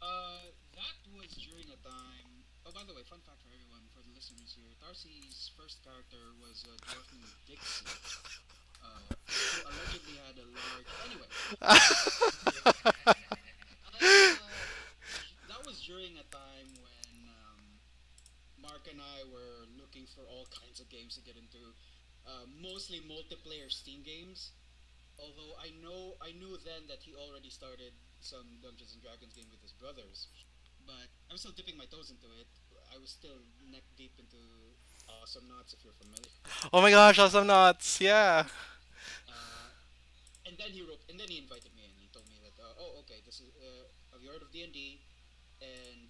That was during a time. Oh, by the way, fun fact for everyone, for the listeners here, Tarcy's first character was a dwarf named Dixie, who allegedly had a large. Anyway, that was during a time when Mark and I were looking for all kinds of games to get into, mostly multiplayer Steam games. Although I knew then that he already started some Dungeons and Dragons game with his brothers, but I was still dipping my toes into it. I was still neck deep into Awesome Knots, if you're familiar. Oh my gosh, awesome nuts! Yeah. Uh, and then he invited me, and he told me that, oh, okay, this is have you heard of D&D? And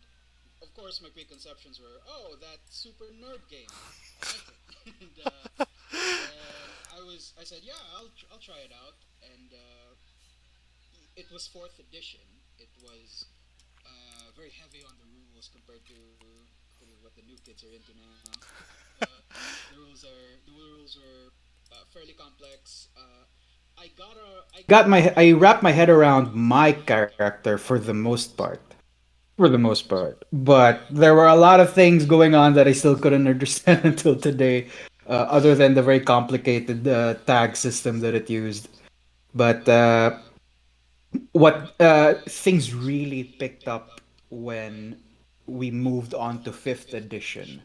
of course, my preconceptions were, oh, that super nerd game. I like it. I said, yeah, I'll try it out, and it was fourth edition. It was very heavy on the rules compared to what the new kids are into now. Uh, the rules were fairly complex. I wrapped my head around my character for the most part. For the most part. But there were a lot of things going on that I still couldn't understand until today, other than the very complicated tag system that it used. But what things really picked up when we moved on to fifth edition.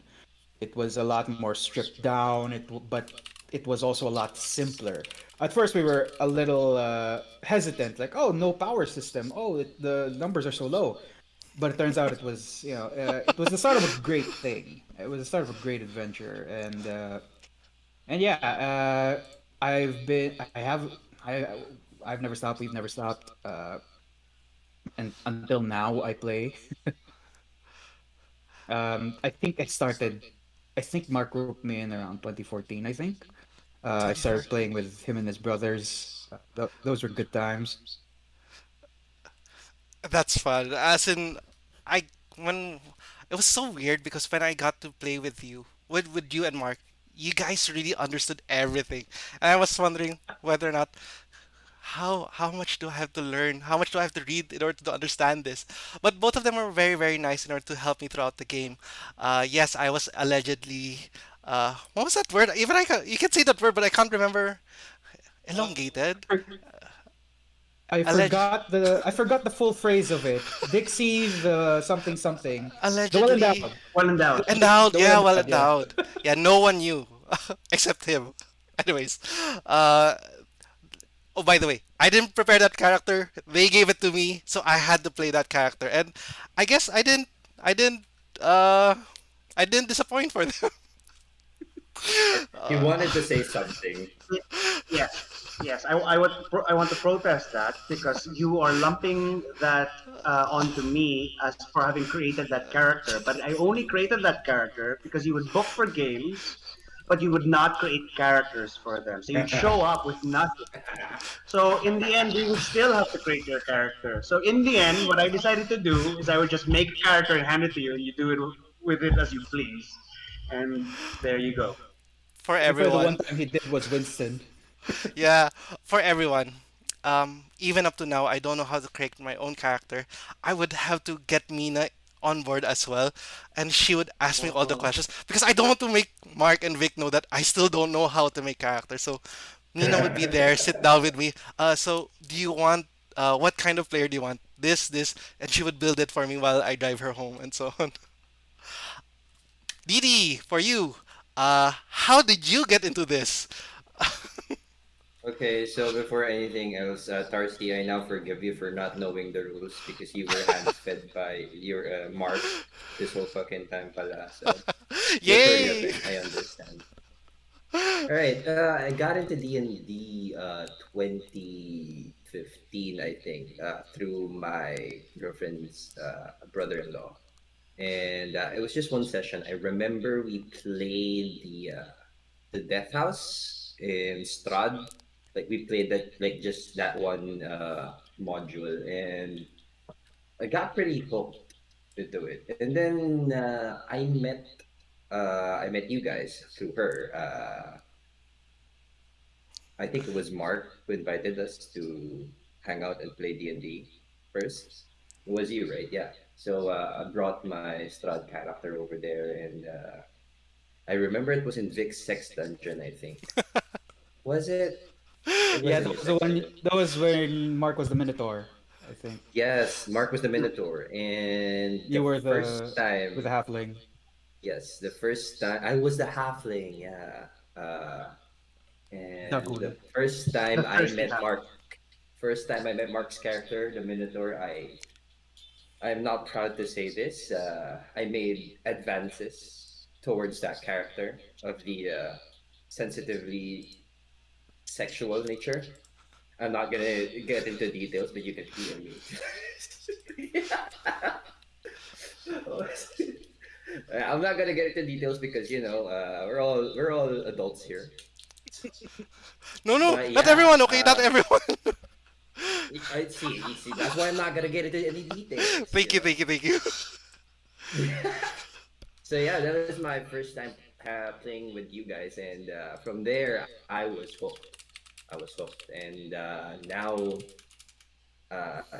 It was a lot more stripped down. But it was also a lot simpler. At first, we were a little hesitant, like, "Oh, no power system. Oh, the numbers are so low." But it turns out it was, it was the start of a great thing. It was the start of a great adventure, and yeah, I have, I, I've never stopped. We've never stopped, and until now, I play. I think I started. I think Mark roped me in around 2014. I think. I started playing 2014. with him and his brothers. Those were good times. That's fun. As in, I when it was so weird because when I got to play with you and Mark, you guys really understood everything, and I was wondering whether or not how much do I have to learn? How much do I have to read in order to understand this? But both of them were very nice in order to help me throughout the game. Yes, I was allegedly. What was that word? Even you can say that word, but I can't remember. Elongated. Alleg I forgot the full phrase of it. Dixie the something something. The well allegedly endowed. Well endowed. endowed. The well Yeah, well endowed. Yeah. endowed. Yeah, no one knew except him. Anyways, uh, oh, by the way, I didn't prepare that character. They gave it to me, so I had to play that character. And I guess I didn't uh I didn't disappoint for them. He uh, wanted to say something. Y- Yes, yes. I want to protest that because you are lumping that onto me as for having created that character. But I only created that character because you would book for games, but you would not create characters for them. So you'd show up with nothing. So in the end, you would still have to create your character. So in the end, what I decided to do is I would just make a character and hand it to you, and you do it with it as you please. And there you go. for To be fair, the one everyone. time he did was Winston. Yeah, for everyone. Even up to now, I don't know how to create my own character. I would have to get Mina on board as well, and she would ask me all the Oh. questions because I don't want to make Mark and Vic know that I still don't know how to make characters. So Mina would be there, sit down with me. So do you want what kind of player do you want? This, and she would build it for me while I drive her home and so on. Didi, for you, how did you get into this? Okay, so before anything else, Tarsi, I now forgive you for not knowing the rules because you were hand-fed by your Mark this whole fucking time pala. So you're Yay! forgiven. I understand. All right, I got into D&D 2015, I think, through my girlfriend's brother-in-law. And it was just one session. I remember we played the Death House in Strad. Like we played that like just that one module, and I got pretty hooked into it. And then I met you guys through her. I think it was Mark who invited us to hang out and play D&D first. It was you, right? Yeah. So I brought my Strad character over there, and I remember it was in Vic's Sex Dungeon, I think. Was it? It was Yeah, in that your was the Sex one. Dungeon. That was when Mark was the Minotaur, I think. Yes, Mark was the Minotaur. And You the were first the with the time, halfling. yes, the first time I was the halfling, yeah. And the Dagul. first The time I thirsty met half. Mark, first time I met Mark's character, the Minotaur, I'm not proud to say this. I made advances towards that character of the sensitively sexual nature. I'm not gonna get into details, but you can DM me. I'm not gonna get into details because we're all adults here. No, no, But not yeah, everyone. Okay, not everyone. I see. You see, that's why I'm not gonna get into any details. Thank you, thank you, thank you. So yeah, that was my first time playing with you guys, and from there I was hooked. I was hooked, and now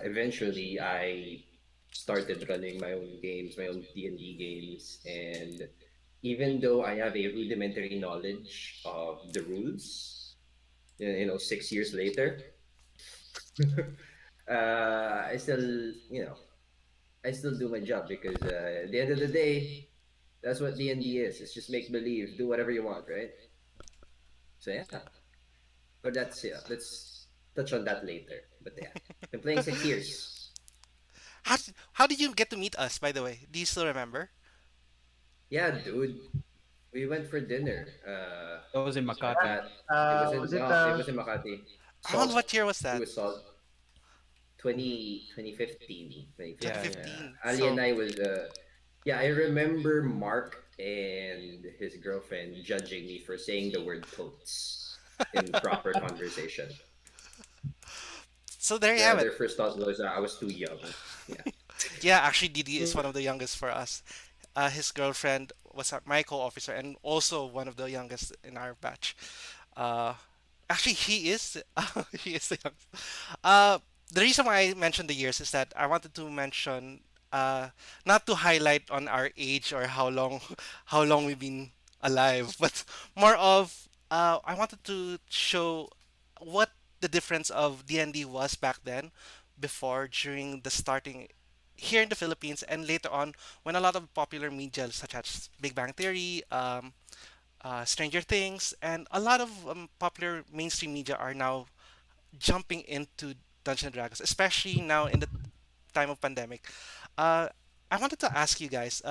eventually I started running my own games, my own D&D games, and even though I have a rudimentary knowledge of the rules, 6 years later, I still, I still do my job because at the end of the day, that's what D&D is. It's just make believe, do whatever you want, right? So yeah, but that's yeah. Let's touch on that later. But yeah, been playing 6 years. How did you get to meet us, by the way? Do you still remember? Yeah, dude, we went for dinner. That was in At Makati. that, Was it it was in Makati. Around Salt. what year was It that? was Salt. 2015, Yeah, 2015. yeah. 2015. Ali and So, I was yeah, I remember Mark and his girlfriend judging me for saying the word totes in proper conversation. so there you have it. Their first thought was I was too young. Yeah. Yeah, actually, Didi is one of the youngest for us. His girlfriend was my co-officer and also one of the youngest in our batch. Uh, Actually, he is he is the youngest. Uh, the reason why I mentioned the years is that I wanted to mention not to highlight on our age or how long how long we've been alive, but more of I wanted to show what the difference of D&D was back then, before, during the starting here in the Philippines, and later on when a lot of popular media such as Big Bang Theory, Stranger Things, and a lot of popular mainstream media are now jumping into Dungeons and Dragons, especially now in the time of pandemic. Uh, I wanted to ask you guys,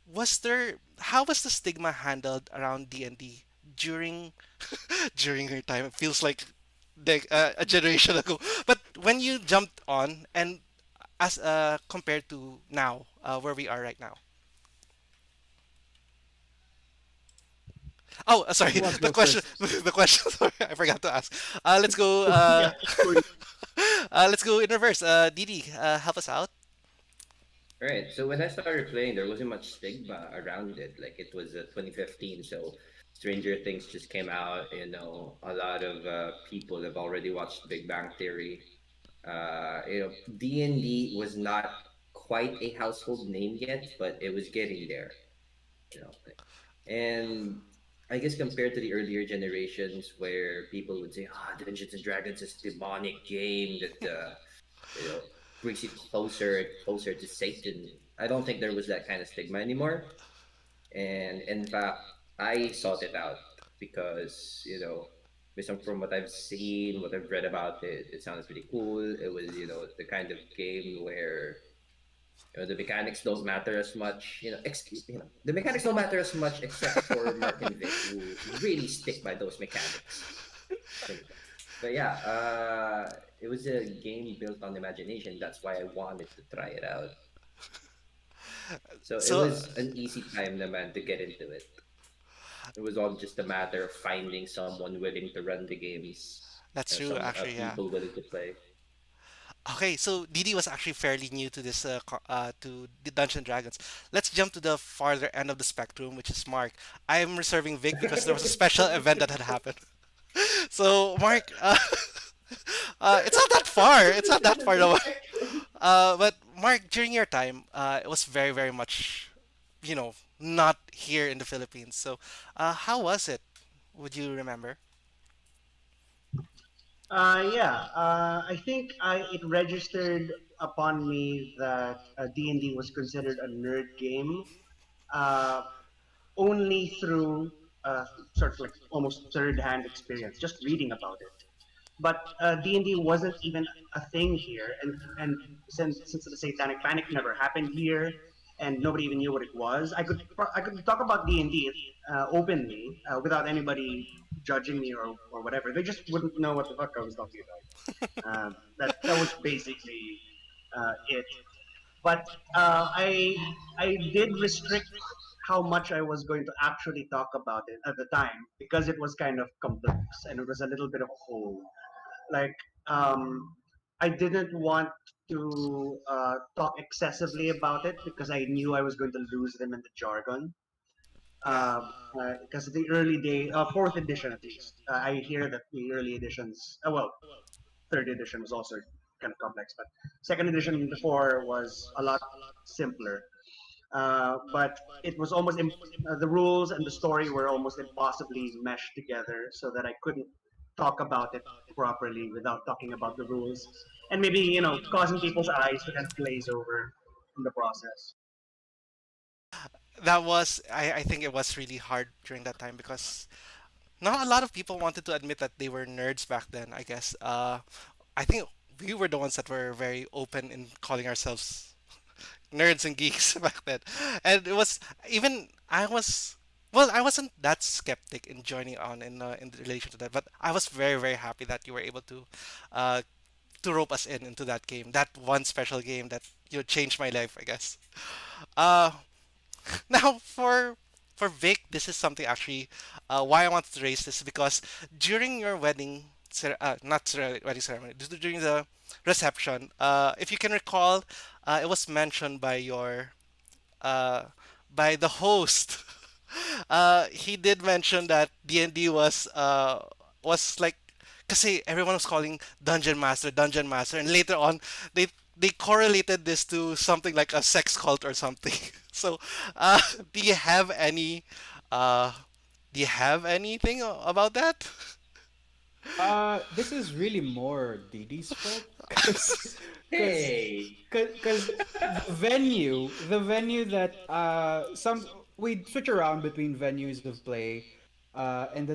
was there how was the stigma handled around D&D during during your time? It feels like a generation ago. But when you jumped on, and as compared to now, where we are right now. Oh, sorry. Who wants to The go question. first? The question. Sorry, I forgot to ask. Let's go. yeah, sure. Let's go in reverse. Didi, help us out. Right. So when I started playing, there wasn't much stigma around it. Like it was 2015, so Stranger Things just came out. A lot of people have already watched Big Bang Theory. D&D was not quite a household name yet, but it was getting there. And I guess compared to the earlier generations where people would say, Dungeons and Dragons is a demonic game that you know brings you closer and closer to Satan. I don't think there was that kind of stigma anymore. And in fact, I sought it out because, based on from what I've seen, what I've read about it, it sounds pretty cool. It was, the kind of game where the mechanics don't matter as much. The mechanics don't matter as much except for Mark and Vic, who really stick by those mechanics. Think. But yeah, it was a game built on imagination. That's why I wanted to try it out. So it So, was an easy time, naman, to get into it. It was all just a matter of finding someone willing to run the games, That's true, some actually, yeah. people willing to play. Okay, so Didi was actually fairly new to this to the Dungeons and Dragons. Let's jump to the farther end of the spectrum, which is Mark. I am reserving Vic because there was a special event that had happened. So Mark, it's not that far. It's not that far though. But Mark, during your time, it was very, very much, not here in the Philippines. So, how was it? Would you remember? Yeah, I think it registered upon me that D&D was considered a nerd game uh, only through sort of like almost third-hand experience, just reading about it. But D&D wasn't even a thing here, and since the Satanic Panic never happened here, and nobody even knew what it was, I could talk about D&D openly without anybody judging me or whatever. They just wouldn't know what the fuck I was talking about. That was basically it. But I did restrict how much I was going to actually talk about it at the time because it was kind of complex and it was a little bit of a hole. Like I didn't want to talk excessively about it because I knew I was going to lose them in the jargon. Yeah. Because the early day, fourth edition at least, I hear that the early editions, well, third edition was also kind of complex, but second edition before was a lot simpler. But it was the rules and the story were almost impossibly meshed together, so that I couldn't talk about it properly without talking about the rules, and maybe causing people's eyes to kind of glaze over in the process. I think it was really hard during that time because not a lot of people wanted to admit that they were nerds back then, I guess. I think we were the ones that were very open in calling ourselves nerds and geeks back then. And it was even I was well, I wasn't that skeptic in joining on in relation to that, but I was very very happy that you were able uh, to rope us into that game, that one special game that changed my life, I guess. Uh, now for Vic, this is something actually why I wanted to raise this because during your not wedding ceremony, during the reception, if you can recall, it was mentioned uh, by the host. He did mention that D&D was like kasi everyone was calling Dungeon Master, and later on they they correlated this to something like a sex cult or something. So, uh, do you have any uh, do you have anything about that? This is really more Didi's fault, cause, Hey, cause the venue that some we switch around between venues of play, and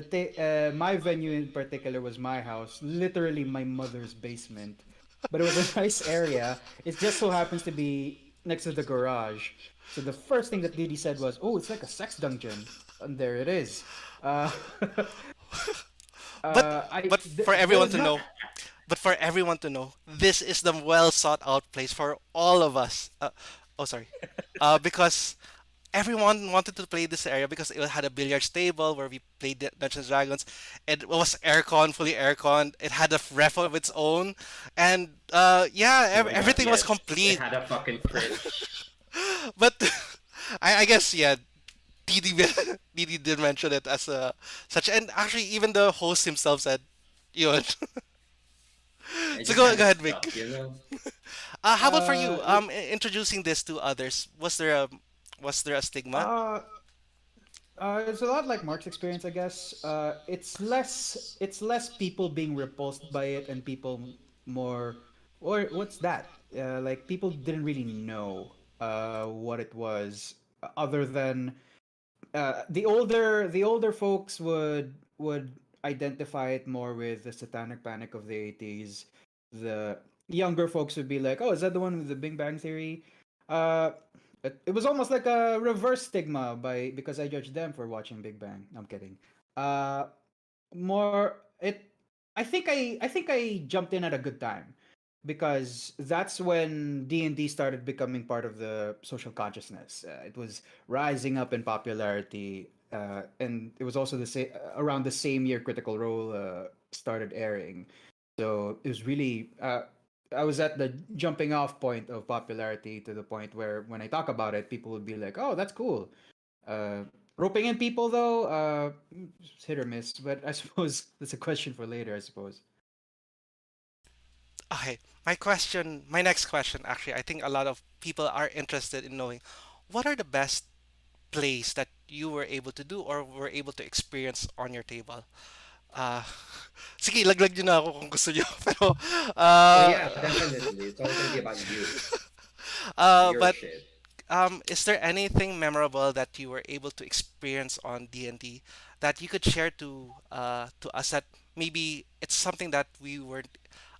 my venue in particular was my house, literally my mother's basement, but it was a nice area. It just so happens to be next to the garage. So the first thing that Didi said was, "Oh, it's like a sex dungeon," and there it is. Uh, But but for there everyone was to not. know, this is the well sought out place for all of us. Oh, sorry. Because everyone wanted to play this area because it had a billiards table where we played Dungeons and Dragons. It was aircon, fully aircon. It had a ref of its own, and yeah, oh my god, everything was yes. It complete. had a fucking fridge. But I guess yeah, DD DD did mention it as a such, and actually even the host himself said, "Yun." I So just go had it ahead, Vic. stuck, you know? How about for you? Yeah. Introducing this to others, was there a stigma? Uh, it's a lot like Mark's experience, I guess. It's less people being repulsed by it and people more, or what's that? Like people didn't really know what it was, other than the older folks would identify it more with the Satanic Panic of the 80s. The younger folks would be like, "Oh, is that the one with the Big Bang Theory?" Uh, it was almost like a reverse stigma by because I judged them for watching Big Bang. I'm kidding. Uh, more it. I think I jumped in at a good time because that's when D&D started becoming part of the social consciousness. It was rising up in popularity. and it was also the same around the same year Critical Role started airing. So it was really I was at the jumping off point of popularity to the point where when I talk about it, people would be like, "Oh, that's cool." Uh, roping in people though, it's hit or miss. But I suppose that's a question for later. I suppose. Okay, my next question, actually, I think a lot of people are interested in knowing what are the best plays that you were able to do or were able to experience on your table. Uh, Sige, laglag nyo na ako kung gusto nyo. Pero, Oh uh, yeah, definitely. It's all gonna be about you, your but shit. is there anything memorable that you were able to experience on D&D that you could share to us that maybe it's something that we weren't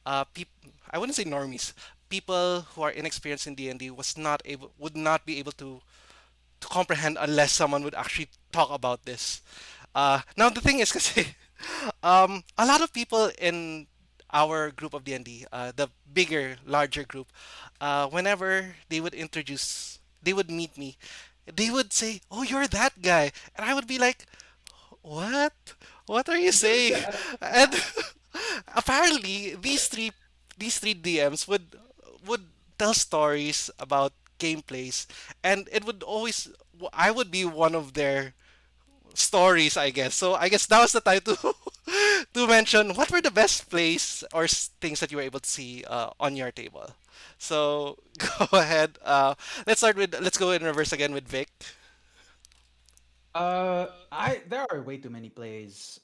I wouldn't say normies, people who are inexperienced in D&D would not be able to comprehend unless someone would actually talk about this. Now the thing is, kasi, a lot of people in our group of D&D, the bigger, larger group, whenever they would meet me, they would say, "Oh, you're that guy," and I would be like, "What? What are you saying?" And apparently, these three DMs would tell stories about gameplays, and it would always I would be one of their stories, I guess. So I guess that was the time to to mention what were the best plays or things that you were able to see on your table. So go ahead. Let's go in reverse again with Vic. I there are way too many plays.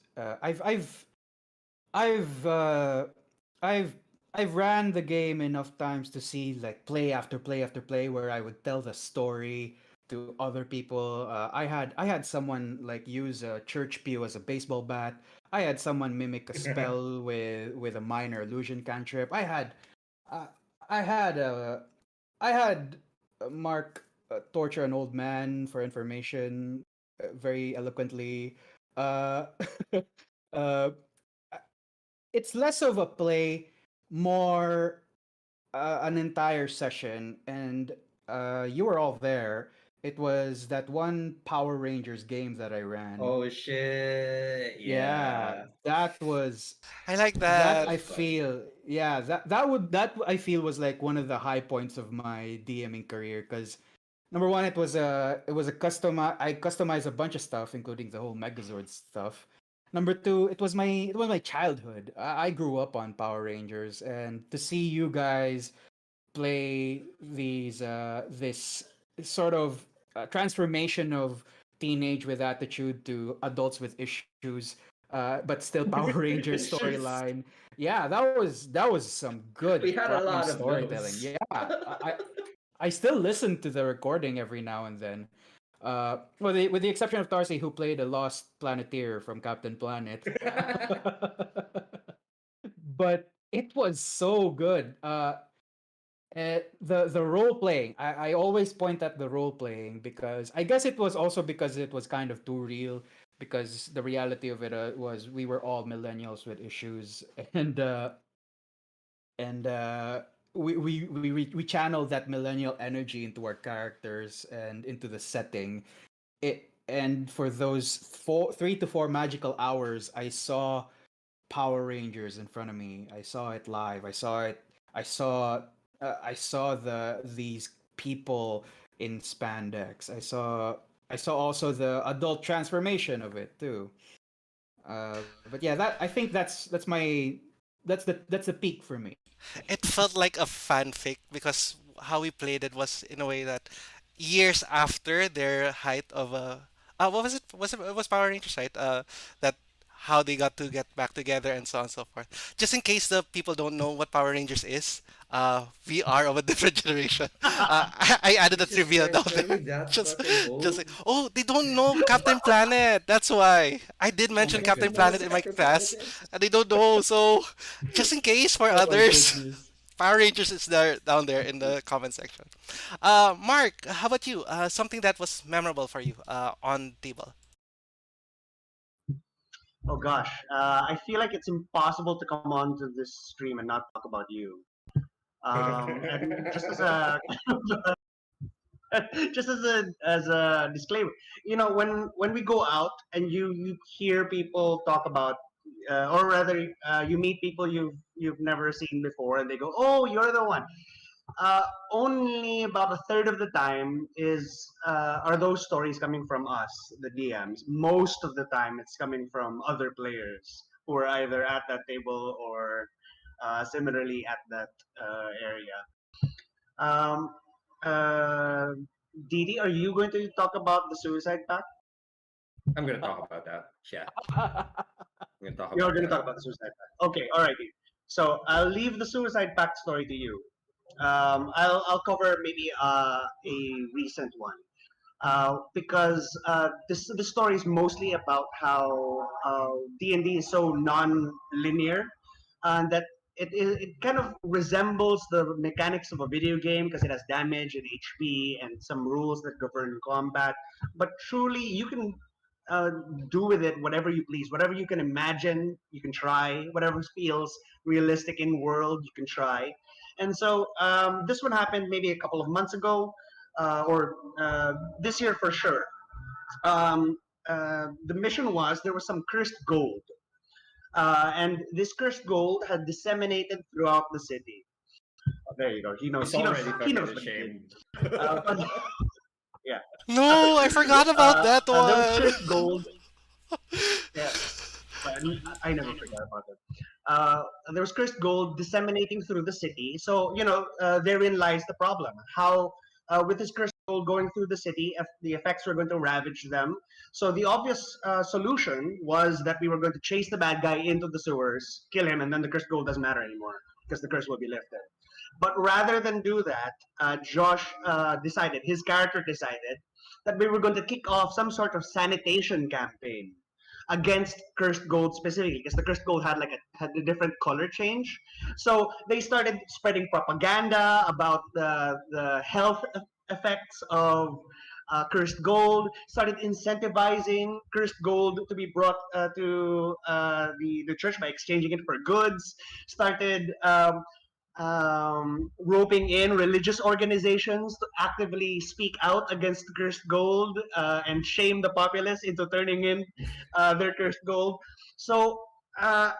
I've uh, I've I've ran the game enough times to see like play after play after play where I would tell the story to other people. I had someone like use a church pew as a baseball bat. I had someone mimic a spell with a minor illusion cantrip. Uh, I had I had Mark torture an old man for information very eloquently. Uh, uh, it's less of a play, more an entire session, and you were all there. It was that one Power Rangers game that I ran. Oh shit! Yeah, Yeah, I like that that. I that's fun. feel yeah that I feel was like one of the high points of my DMing career because number one it was a I customized a bunch of stuff including the whole Megazord stuff. Number two, it was my childhood. I grew up on Power Rangers, and to see you guys play this sort of transformation of teenage with attitude to adults with issues, but still Power Rangers Issues. storyline. Yeah, that was some good We had a prime lot of storytelling. those. Yeah, I still listen to the recording every now and then. With the exception of Tarcy, who played a lost planeteer from Captain Planet, but it was so good. The role playing, I always point at the role playing because I guess it was also because it was kind of too real because the reality of it was we were all millennials with issues and we channeled that millennial energy into our characters and into the setting. And for those 3 to 4 magical hours, I saw Power Rangers in front of me. I saw it live. I saw these people in spandex. I saw also the adult transformation of it too. But yeah, that I think that's the peak for me. It felt like a fanfic because how we played it was in a way that years after their height of what was it? It was Power Rangers, right? That how they got to get back together and so on and so forth. Just in case the people don't know what Power Rangers is, we are of a different generation. I added a Jesus trivia down Christ, are there. we that just, fucking just old? like, oh, they don't know Captain Planet. That's why I did Oh mention my You Captain don't know Planet what in goodness. my Captain Planet class, is? and they don't know. So, just in case for Oh my others. goodness. Power Rangers is there down there in the comment section. Mark, how about you? Something that was memorable for you on table. Oh gosh, I feel like it's impossible to come onto this stream and not talk about you. And just as a Just as a disclaimer, when we go out and you hear people talk about, or rather, you meet people you've never seen before, and they go, "Oh, you're the one." Uh, Only about a third of the time are those stories coming from us, the DMs. Most of the time, it's coming from other players who are either at that table or similarly at that area. Um, uh, Didi, are you going to talk about the suicide pact? I'm gonna talk about that. Yeah, I'm gonna talk You're about going to that. talk about the suicide pact. Okay, all righty. So I'll leave the suicide pact story to you. I'll cover maybe a recent one. Because this story is mostly about how D&D is so non-linear, and that it kind of resembles the mechanics of a video game because it has damage and HP and some rules that govern combat. But truly, you can uh, do with it whatever you please, whatever you can imagine, you can try. Whatever feels realistic in world, you can try. And so this one happened maybe a couple of months ago, or this year for sure. Um, the mission was there was some cursed gold, and this cursed gold had disseminated throughout the city. Oh, there you go. He knows. He's He knows. already He fucking knows what he did. ashamed. But yeah, No, I forgot about that there was one. cursed gold. Yeah, but I never forget about it. There was cursed gold disseminating through the city. So, therein lies the problem. How, with this cursed gold going through the city, if the effects were going to ravage them. So, the obvious solution was that we were going to chase the bad guy into the sewers, kill him, and then the cursed gold doesn't matter anymore because the curse will be lifted. But rather than do that, Josh his character decided that we were going to kick off some sort of sanitation campaign against cursed gold specifically because the cursed gold had a different color change. So they started spreading propaganda about the health effects of cursed gold, started incentivizing cursed gold to be brought to the church by exchanging it for goods, started roping in religious organizations to actively speak out against cursed gold and shame the populace into turning in their cursed gold. So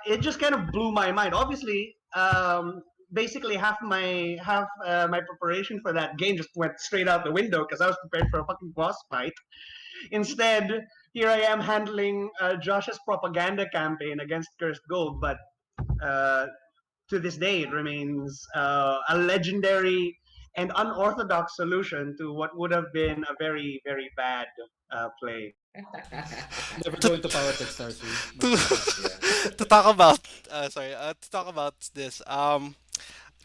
it just kind of blew my mind. Obviously, basically half my preparation for that game just went straight out the window because I was prepared for a fucking boss fight. Instead, here I am handling Josh's propaganda campaign against cursed gold, but uh, to this day, it remains a legendary and unorthodox solution to what would have been a very, very bad play. Never to go into politics, Tarcy. to Much better. Yeah. to talk about to talk about this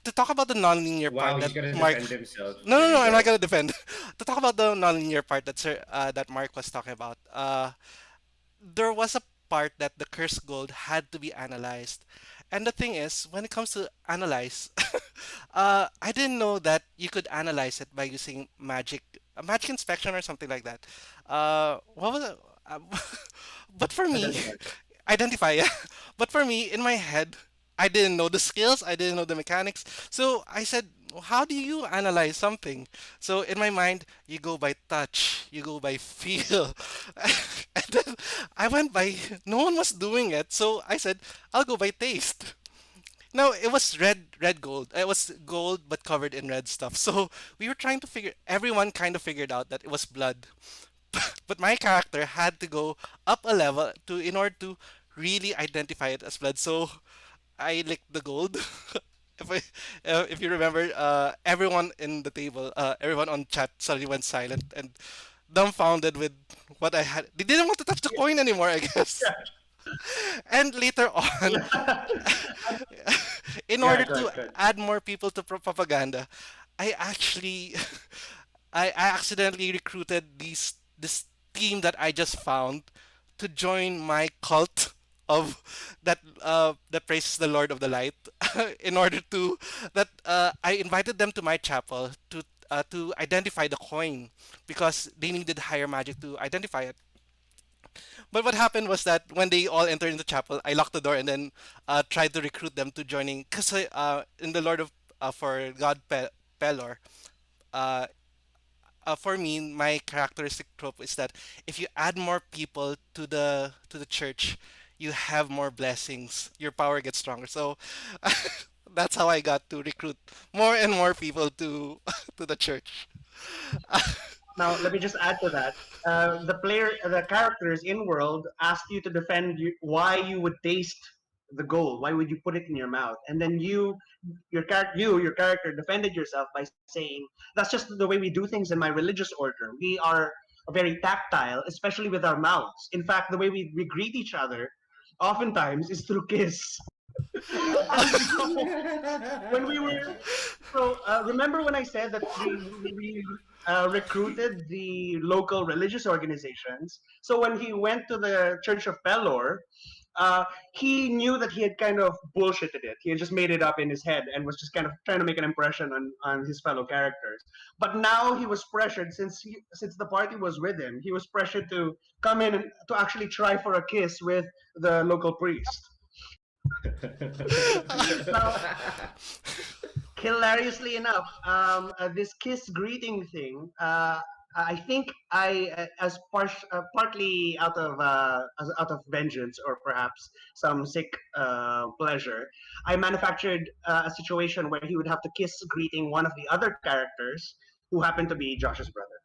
to talk about the nonlinear Wow, part he's that gonna Mark. defend himself. No, There no, you no, I'm not go. gonna defend. To talk about the nonlinear part that Mark was talking about. There was a part that the cursed gold had to be analyzed. And the thing is, when it comes to analyze, I didn't know that you could analyze it by using a magic inspection or something like that. What was it? But for me, Identify. identify, yeah. But for me, in my head, I didn't know the skills, I didn't know the mechanics. So I said, how do you analyze something? So in my mind, you go by touch, you go by feel. And then I went by, no one was doing it. So I said, I'll go by taste. No, it was red gold. It was gold but covered in red stuff. So we were trying to everyone kind of figured out that it was blood. But my character had to go up a level in order to really identify it as blood. So I licked the gold. If you remember, everyone in the table, everyone on chat suddenly went silent and dumbfounded with what I had. They didn't want to touch the coin anymore, I guess. And later on, Yeah, in yeah, order good, to good. add more people to propaganda, I actually I accidentally recruited this team that I just found to join my cult of that praises the Lord of the Light in order to that I invited them to my chapel to identify the coin because they needed higher magic to identify it. But what happened was that when they all entered in the chapel, I locked the door and then tried to recruit them to joining. Because in the Lord of for God Pelor, uh, for me, my characteristic trope is that if you add more people to the church, you have more blessings. Your power gets stronger. So that's how I got to recruit more and more people to to the church. Now, let me just add to that. The characters in world ask you to defend why you would taste the gold. Why would you put it in your mouth? And then your character defended yourself by saying, "That's just the way we do things in my religious order. We are very tactile, especially with our mouths. In fact, the way we greet each other, oftentimes, is through kiss." And so when we were remember when I said that we recruited the local religious organizations. So when he went to the Church of Pelor, uh, he knew that he had kind of bullshitted it. He had just made it up in his head and was just kind of trying to make an impression on his fellow characters. But now he was pressured, since the party was with him. He was pressured to come in and to actually try for a kiss with the local priest. Now, hilariously enough, this kiss greeting thing, I think partly out of vengeance or perhaps some sick pleasure, I manufactured a situation where he would have to kiss greeting one of the other characters who happened to be Josh's brother.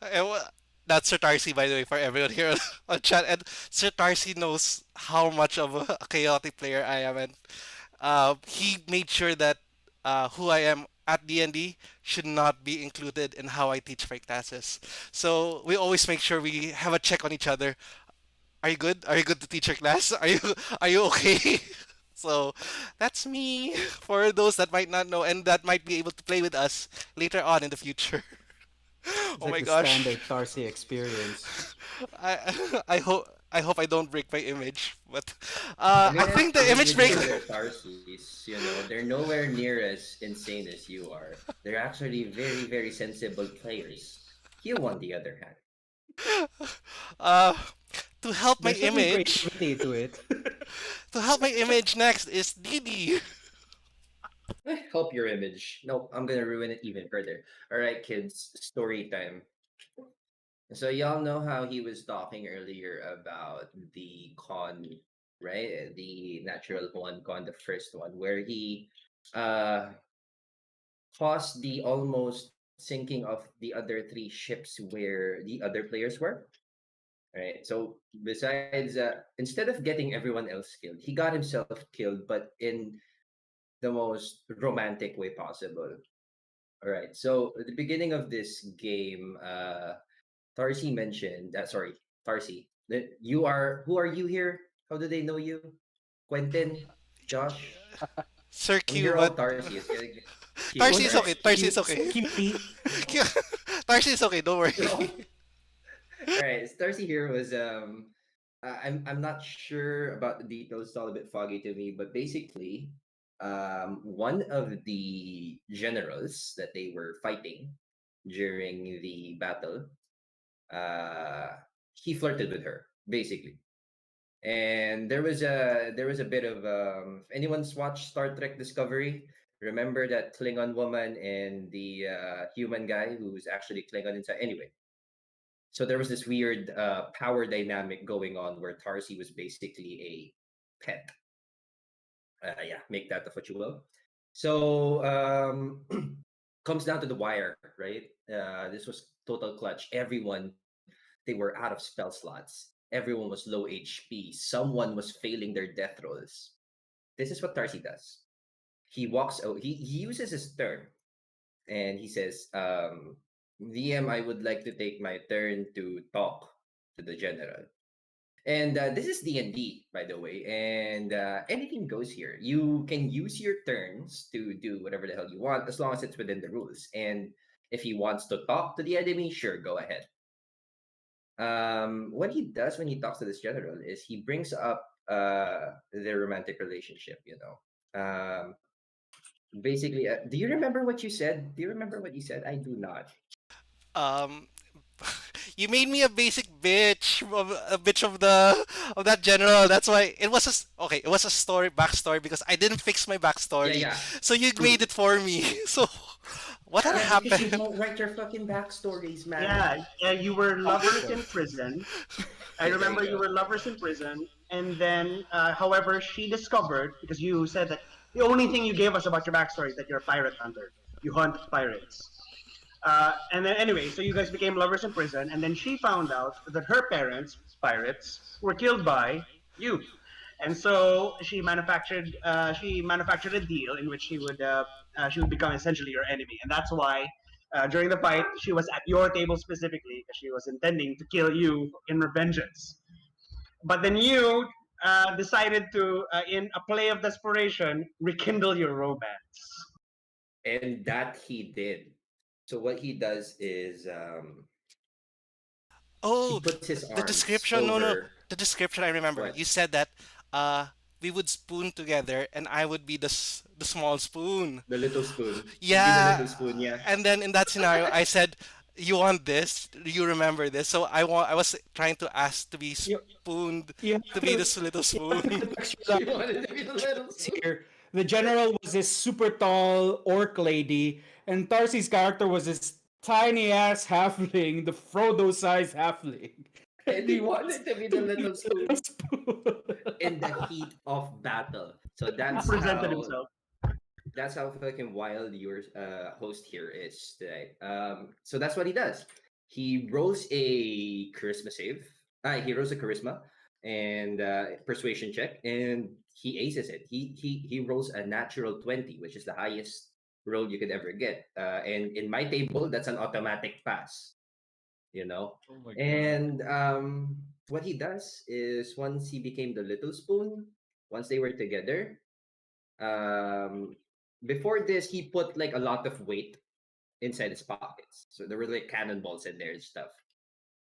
Eh, that's Sir Tarcy, by the way, for everyone here on chat. And Sir Tarcy knows how much of a chaotic player I am, and he made sure that who I am at D&D should not be included in how I teach my classes. So we always make sure we have a check on each other. Are you good? Are you good to teach your class? Are you okay? So that's me for those that might not know and that might be able to play with us later on in the future. It's Oh like my the gosh. standard Tarsi experience. I hope I don't break my image, but I I mean, think the actually, image with the break. other Tarsies, they're nowhere near as insane as you are. They're actually very, very sensible players. You, on the other hand, uh, to help my There's certain image, creativity to it. to help my image next is Didi. help your image. Nope, I'm gonna ruin it even further. All right, kids, story time. So y'all know how he was talking earlier about the con, right? The natural one con, the first one, where he uh caused the almost sinking of the other three ships where the other players were. Right. So besides, instead of getting everyone else killed, he got himself killed, but in the most romantic way possible. All right. So at the beginning of this game, Tarsi mentioned, sorry, Tarsi, that you are, who are you here? How do they know you? Quentin, Josh? Sir I mean, Q, you're but all Tarsi. It's like cute, Tarsi is right? okay. What's Tarsi is cute? okay. Cutie. Tarsi is okay. Don't You're worry. all all right. Tarsi here was I'm not sure about the details. It's all a bit foggy to me, but basically, one of the generals that they were fighting during the battle, uh, he flirted with her basically, and there was a bit of if anyone's watched Star Trek Discovery, remember that Klingon woman and the human guy who's actually Klingon inside. Anyway, so there was this weird power dynamic going on where Tarsi was basically a pet. Yeah, make that of what you will. So comes down to the wire, right? This was total clutch. They were out of spell slots. Everyone was low HP. Someone was failing their death rolls. This is what Tarsi does. He walks out. He uses his turn and he says, "VM, I would like to take my turn to talk to the general." And this is D&D, by the way, and anything goes here. You can use your turns to do whatever the hell you want, as long as it's within the rules. And if he wants to talk to the enemy, sure, go ahead. What he does when he talks to this general is he brings up their romantic relationship. Basically, do you remember what you said? Do you remember what you said? I do not. Um, you made me a basic bitch, a bitch of that general. That's why it was okay. It was a story backstory because I didn't fix my Yeah, backstory, yeah. so you made True. it for me. So What had Yeah, because you happened? don't write your fucking backstories, man. Yeah, you were Oh, lovers sure. in prison. I Yeah, there remember you you go. were lovers in prison, and then, however, she discovered because you said that the only thing you gave us about your backstory is that you're a pirate hunter. You hunt pirates. And then anyway, so you guys became lovers in prison, and then she found out that her parents, pirates, were killed by you, and so she manufactured a deal in which she would become essentially your enemy, and that's why. During the fight, she was at your table specifically because she was intending to kill you in revengeance. But then you decided to, in a play of desperation, rekindle your romance. And that he did. So what he does is Oh, he puts his the arms description. No, no, over the description. I remember. what You said that uh, we would spoon together, and I would be the small spoon. the little spoon. You'd be the Yeah, little spoon, yeah. and then in that scenario, I said, "You want this? You remember this?" So I was trying to ask to be You spooned you to have be to this little you have to spoon. contextualize You wanted to be the little spoon. here. The general was this super tall orc lady, and Tarcy's character was this tiny ass halfling, the Frodo sized halfling. And And he he wants wanted to be the to be little the little spoon spoon. in the heat of battle. So He presented himself. that's how fucking wild your host here is today. So that's what he does. He rolls a charisma save. He rolls a charisma and persuasion check, and he aces it. He rolls a natural 20, which is the highest roll you could ever get. And in my table, that's an automatic pass. You know, Oh my god. and what he does is once he became the little spoon, once they were together, um before this he put like a lot of weight inside his pockets, so there were like cannonballs in there and stuff.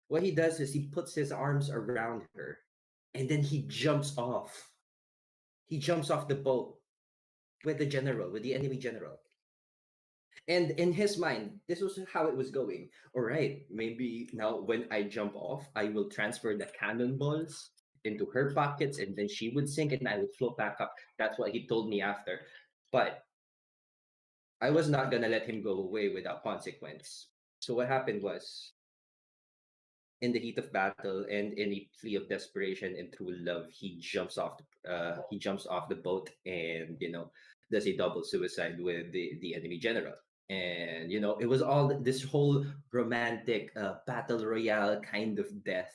What he does is he puts his arms around her, and then he jumps off the boat with the general, with the enemy general. And in his mind, this was how it was going. All right, maybe now when I jump off, I will transfer the cannonballs into her pockets, and then she would sink and I would float back up. That's what he told me after. But I was not gonna let him go away without consequence. So what happened was, in the heat of battle and in a plea of desperation and true love, he jumps off the boat and does a double suicide with the enemy general. And it was all this whole romantic battle royale kind of death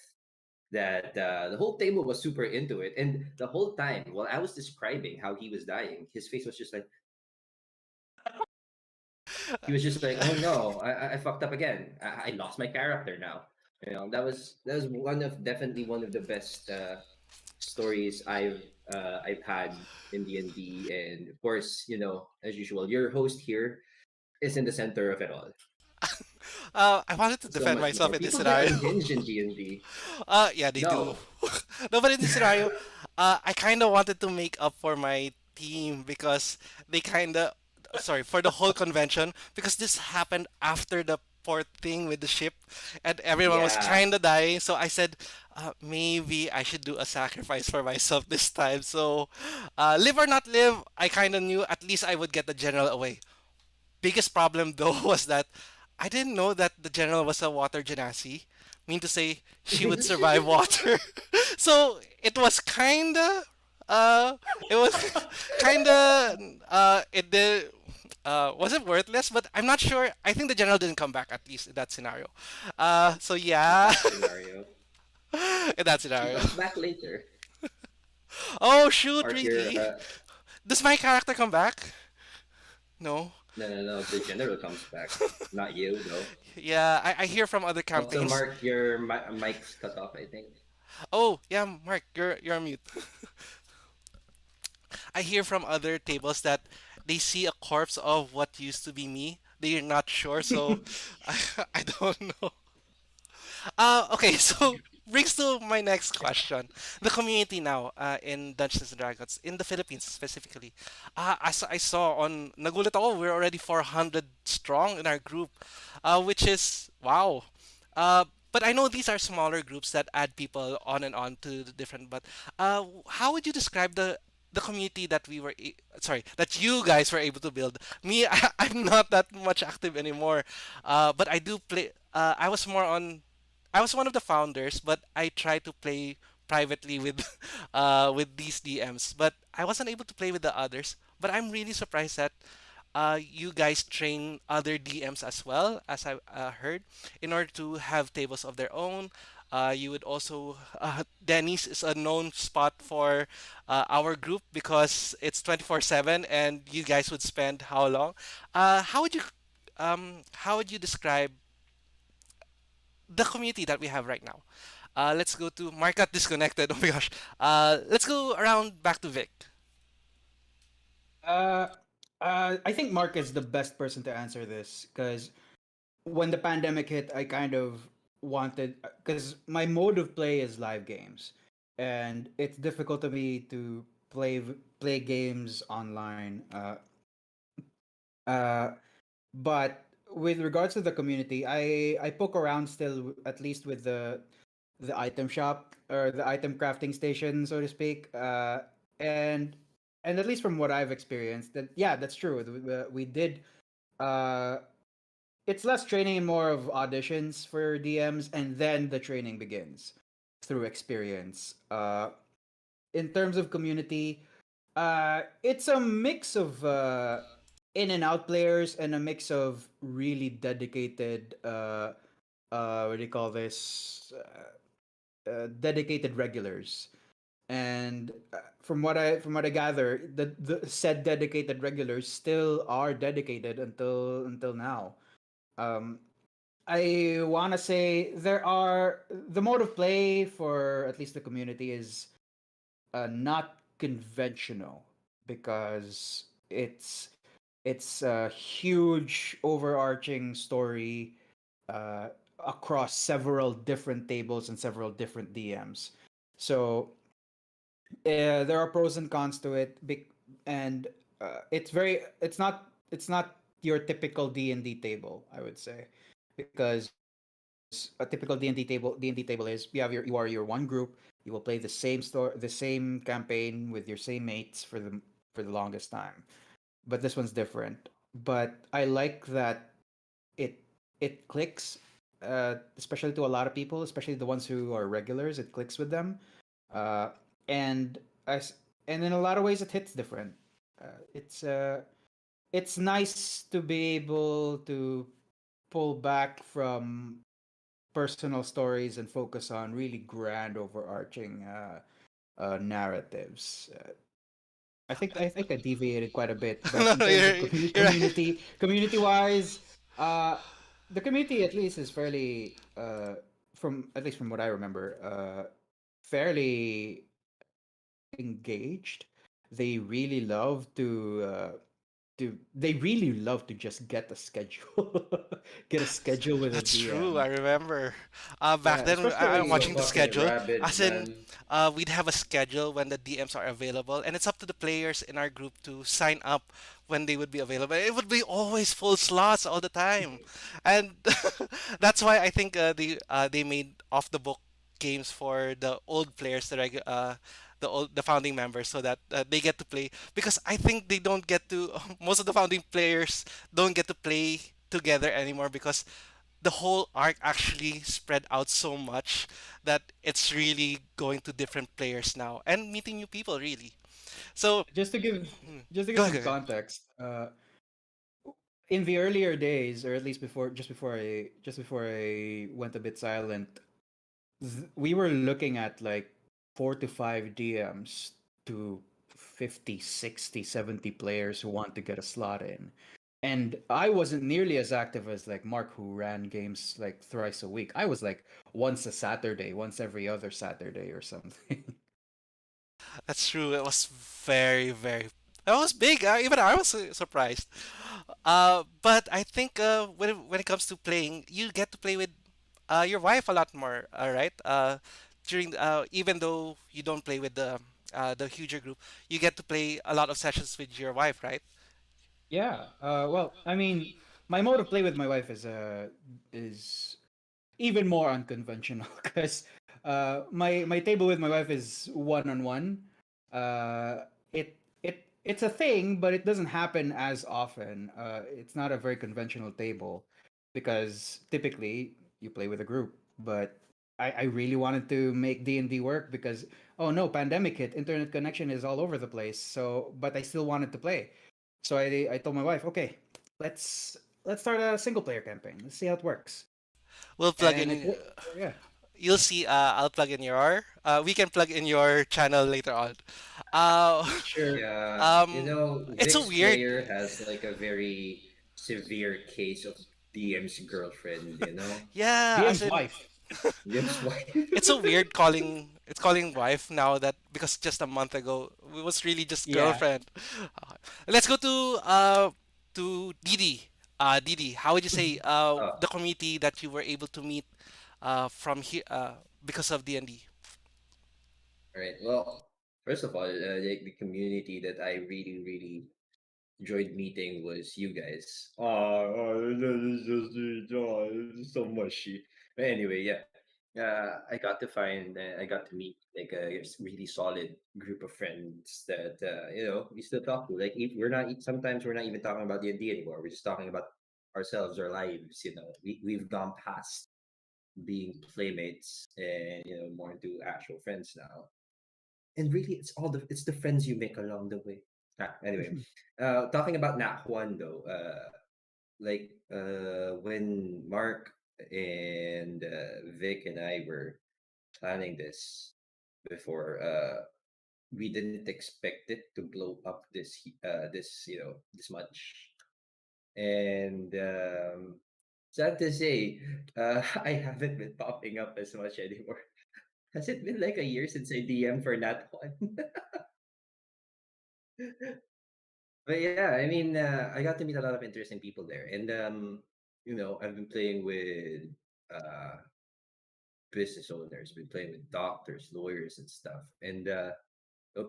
that the whole table was super into it. And the whole time while I was describing how he was dying, his face was just like, he was just like, "Oh no, I fucked up again. I lost my character now." That was definitely one of the best stories I've had in D&D. And of course, as usual, your host here is in the center of it all. I wanted to So defend much myself more. in this People get scenario. unhinged in D&D. Yeah, they do. No, No, but in this scenario, I kind of wanted to make up for my team because they kind of, sorry, for the whole convention, because this happened after the port thing with the ship, and everyone was yeah, kind of dying. So I said, maybe I should do a sacrifice for myself this time. So, live or not live, I kind of knew at least I would get the general away. Biggest problem though was that I didn't know that the general was a water genasi. Mean to say, she would survive water. So it was kinda, it did, was it worthless? But I'm not sure. I think the general didn't come back, at least in that scenario. So in yeah, that scenario, in that she scenario. comes back later. Oh shoot, Mark your really? Does my character come back? No. no, no, no. The general comes back, not you though. Yeah, I hear from other Also, campaigns. Mark, your mic's cut off, I think. Oh, yeah, Mark, you're on mute. I hear from other tables that they see a corpse of what used to be me. They're not sure, so I don't know. Okay, so brings to my next question. The community now in Dungeons and Dragons, in the Philippines specifically. As I saw on Nagulat ako, we're already 400 strong in our group, which is wow. But I know these are smaller groups that add people on and on to the different. But how would you describe the the community that sorry, that you guys were able to build. Me, I'm not that much active anymore, but I do play. I was one of the founders, but I try to play privately with with these DMs. But I wasn't able to play with the others. But I'm really surprised that you guys train other DMs as well, as I heard, in order to have tables of their own. You would also, Denny's is a known spot for our group because it's 24/7, and you guys would spend how long? How would you describe the community that we have right now? Let's go to Mark got disconnected. Oh my gosh. Let's go around back to Vic. Uh, I think Mark is the best person to answer this because when the pandemic hit, I kind of wanted because my mode of play is live games, and it's difficult to me to play games online. Uh, but with regards to the community, I poke around still, at least with the item shop or the item crafting station, so to speak. And at least from what I've experienced, that yeah, that's true. We did. Uh, it's less training and more of auditions for DMs, and then the training begins through experience. In terms of community, it's a mix of in and out players and a mix of really dedicated what do you call this dedicated regulars. And from what I gather, the said dedicated regulars still are dedicated until now. um I want to say there are the mode of play for at least the community is not conventional because it's a huge overarching story across several different tables and several different DMs. So there are pros and cons to it, and it's not your typical D&D table, I would say, because a typical D&D table is you are your one group. You will play the same the same campaign with your same mates for the longest time. But this one's different. But I like that it it clicks, especially to a lot of people, especially the ones who are regulars. It clicks with them, uh, and and in a lot of ways it hits different. It's nice to be able to pull back from personal stories and focus on really grand overarching narratives. I think I deviated quite a bit, but No, in no, terms of you're right. community wise, the community at least is fairly from at least from what I remember, fairly engaged. They really love to just get a schedule, get a schedule with a That's true. DM. I remember. Back Yeah, then, I'm It's especially so watching the fucking schedule. rabid, As in, man. we'd have a schedule when the DMs are available, and it's up to the players in our group to sign up when they would be available. It would be always full slots all the time, and that's why I think they made off the book games for the old players, the founding members, so that they get to play. Because I think they don't get to most of the founding players don't get to play together anymore because the whole arc actually spread out so much that it's really going to different players now and meeting new people really. So just to give hmm, just to give go ahead, some go ahead. context, in the earlier days, or at least before I went a bit silent, we were looking at like 4 to 5 DMs to 50, 60, 70 players who want to get a slot in. And I wasn't nearly as active as like Mark, who ran games like thrice a week. I was like once a Saturday, once every other Saturday or something. That's true. It was very, very. That was big. Even I was surprised. But I think when it comes to playing, you get to play with your wife a lot more. Right? During even though you don't play with the huger group, you get to play a lot of sessions with your wife, right? Yeah. Well, I mean, my mode of play with my wife is even more unconventional because my table with my wife is one on one. it's a thing, but it doesn't happen as often. It's not a very conventional table because typically you play with a group. But I really wanted to make D&D work because oh no, pandemic hit, internet connection is all over the place. So, but I still wanted to play. So I told my wife, okay, let's start a single player campaign. Let's see how it works. We'll plug And it in. worked. Yeah, You'll see. I'll plug in your. We can plug in your channel later on. Uh, sure. Yeah, um, it's a Vic's weird. player has like a very severe case of DM's girlfriend, Yeah, as DM's in, wife. DM's wife. it's so weird calling it's calling wife now that because just a month ago it was really just Yeah. girlfriend. Let's go to Didi. Didi, how would you say Oh, the community that you were able to meet from here because of D&D? all right. Well, first of all, the community that I really, really enjoyed meeting was you guys. This is just this is so mushy. But anyway, yeah. I got to meet like a really solid group of friends that we still talk to. Like if we're not sometimes we're not even talking about D&D anymore. We're just talking about ourselves, our lives. We've gone past being playmates and more into actual friends now. And really, it's the friends you make along the way. Anyway, talking about Nat Juan though, when Mark and Vic and I were planning this before, we didn't expect it to blow up this much. And sad to say, I haven't been popping up as much anymore. Has it been like a year since I DM for Nat Juan? But yeah, I mean, I got to meet a lot of interesting people there, and I've been playing with uh, business owners, been playing with doctors, lawyers, and stuff, and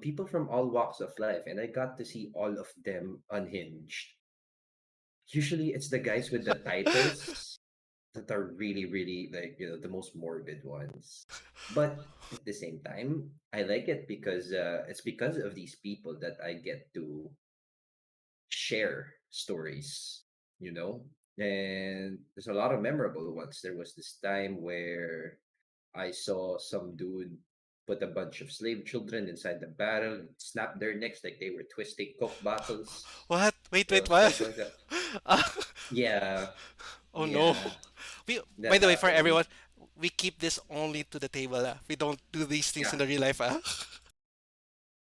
people from all walks of life, and I got to see all of them unhinged. Usually, it's the guys with the titles that are really, really like the most morbid ones. But at the same time, I like it because it's because of these people that I get to share stories, you know? And there's a lot of memorable ones. There was this time where I saw some dude put a bunch of slave children inside the barrel and snap their necks like they were twisting Coke bottles, What? Wait, stuff what? like that. Uh, Yeah, oh no. yeah, We by that the way for happened. everyone, we keep this only to the table. We don't do these things in Yeah, the real life.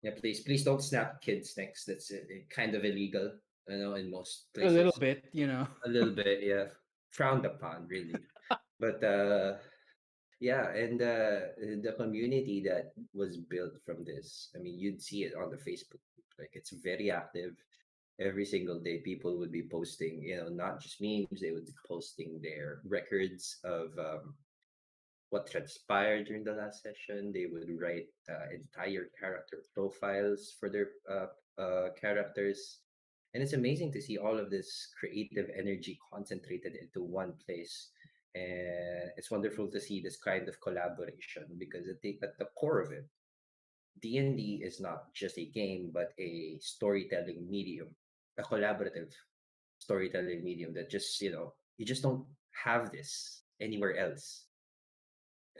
yeah. Please don't snap kids' necks. That's kind of illegal, in most A little places. bit, you know. A little bit, yeah, frowned upon, really. But yeah, and the community that was built from this, I mean, you'd see it on the Facebook group. Like it's very active. Every single day, people would be posting, not just memes, they would be posting their records of what transpired during the last session. They would write entire character profiles for their characters. And it's amazing to see all of this creative energy concentrated into one place. And it's wonderful to see this kind of collaboration because at the core of it, D&D is not just a game, but a storytelling medium, a collaborative storytelling medium that just, you just don't have this anywhere else.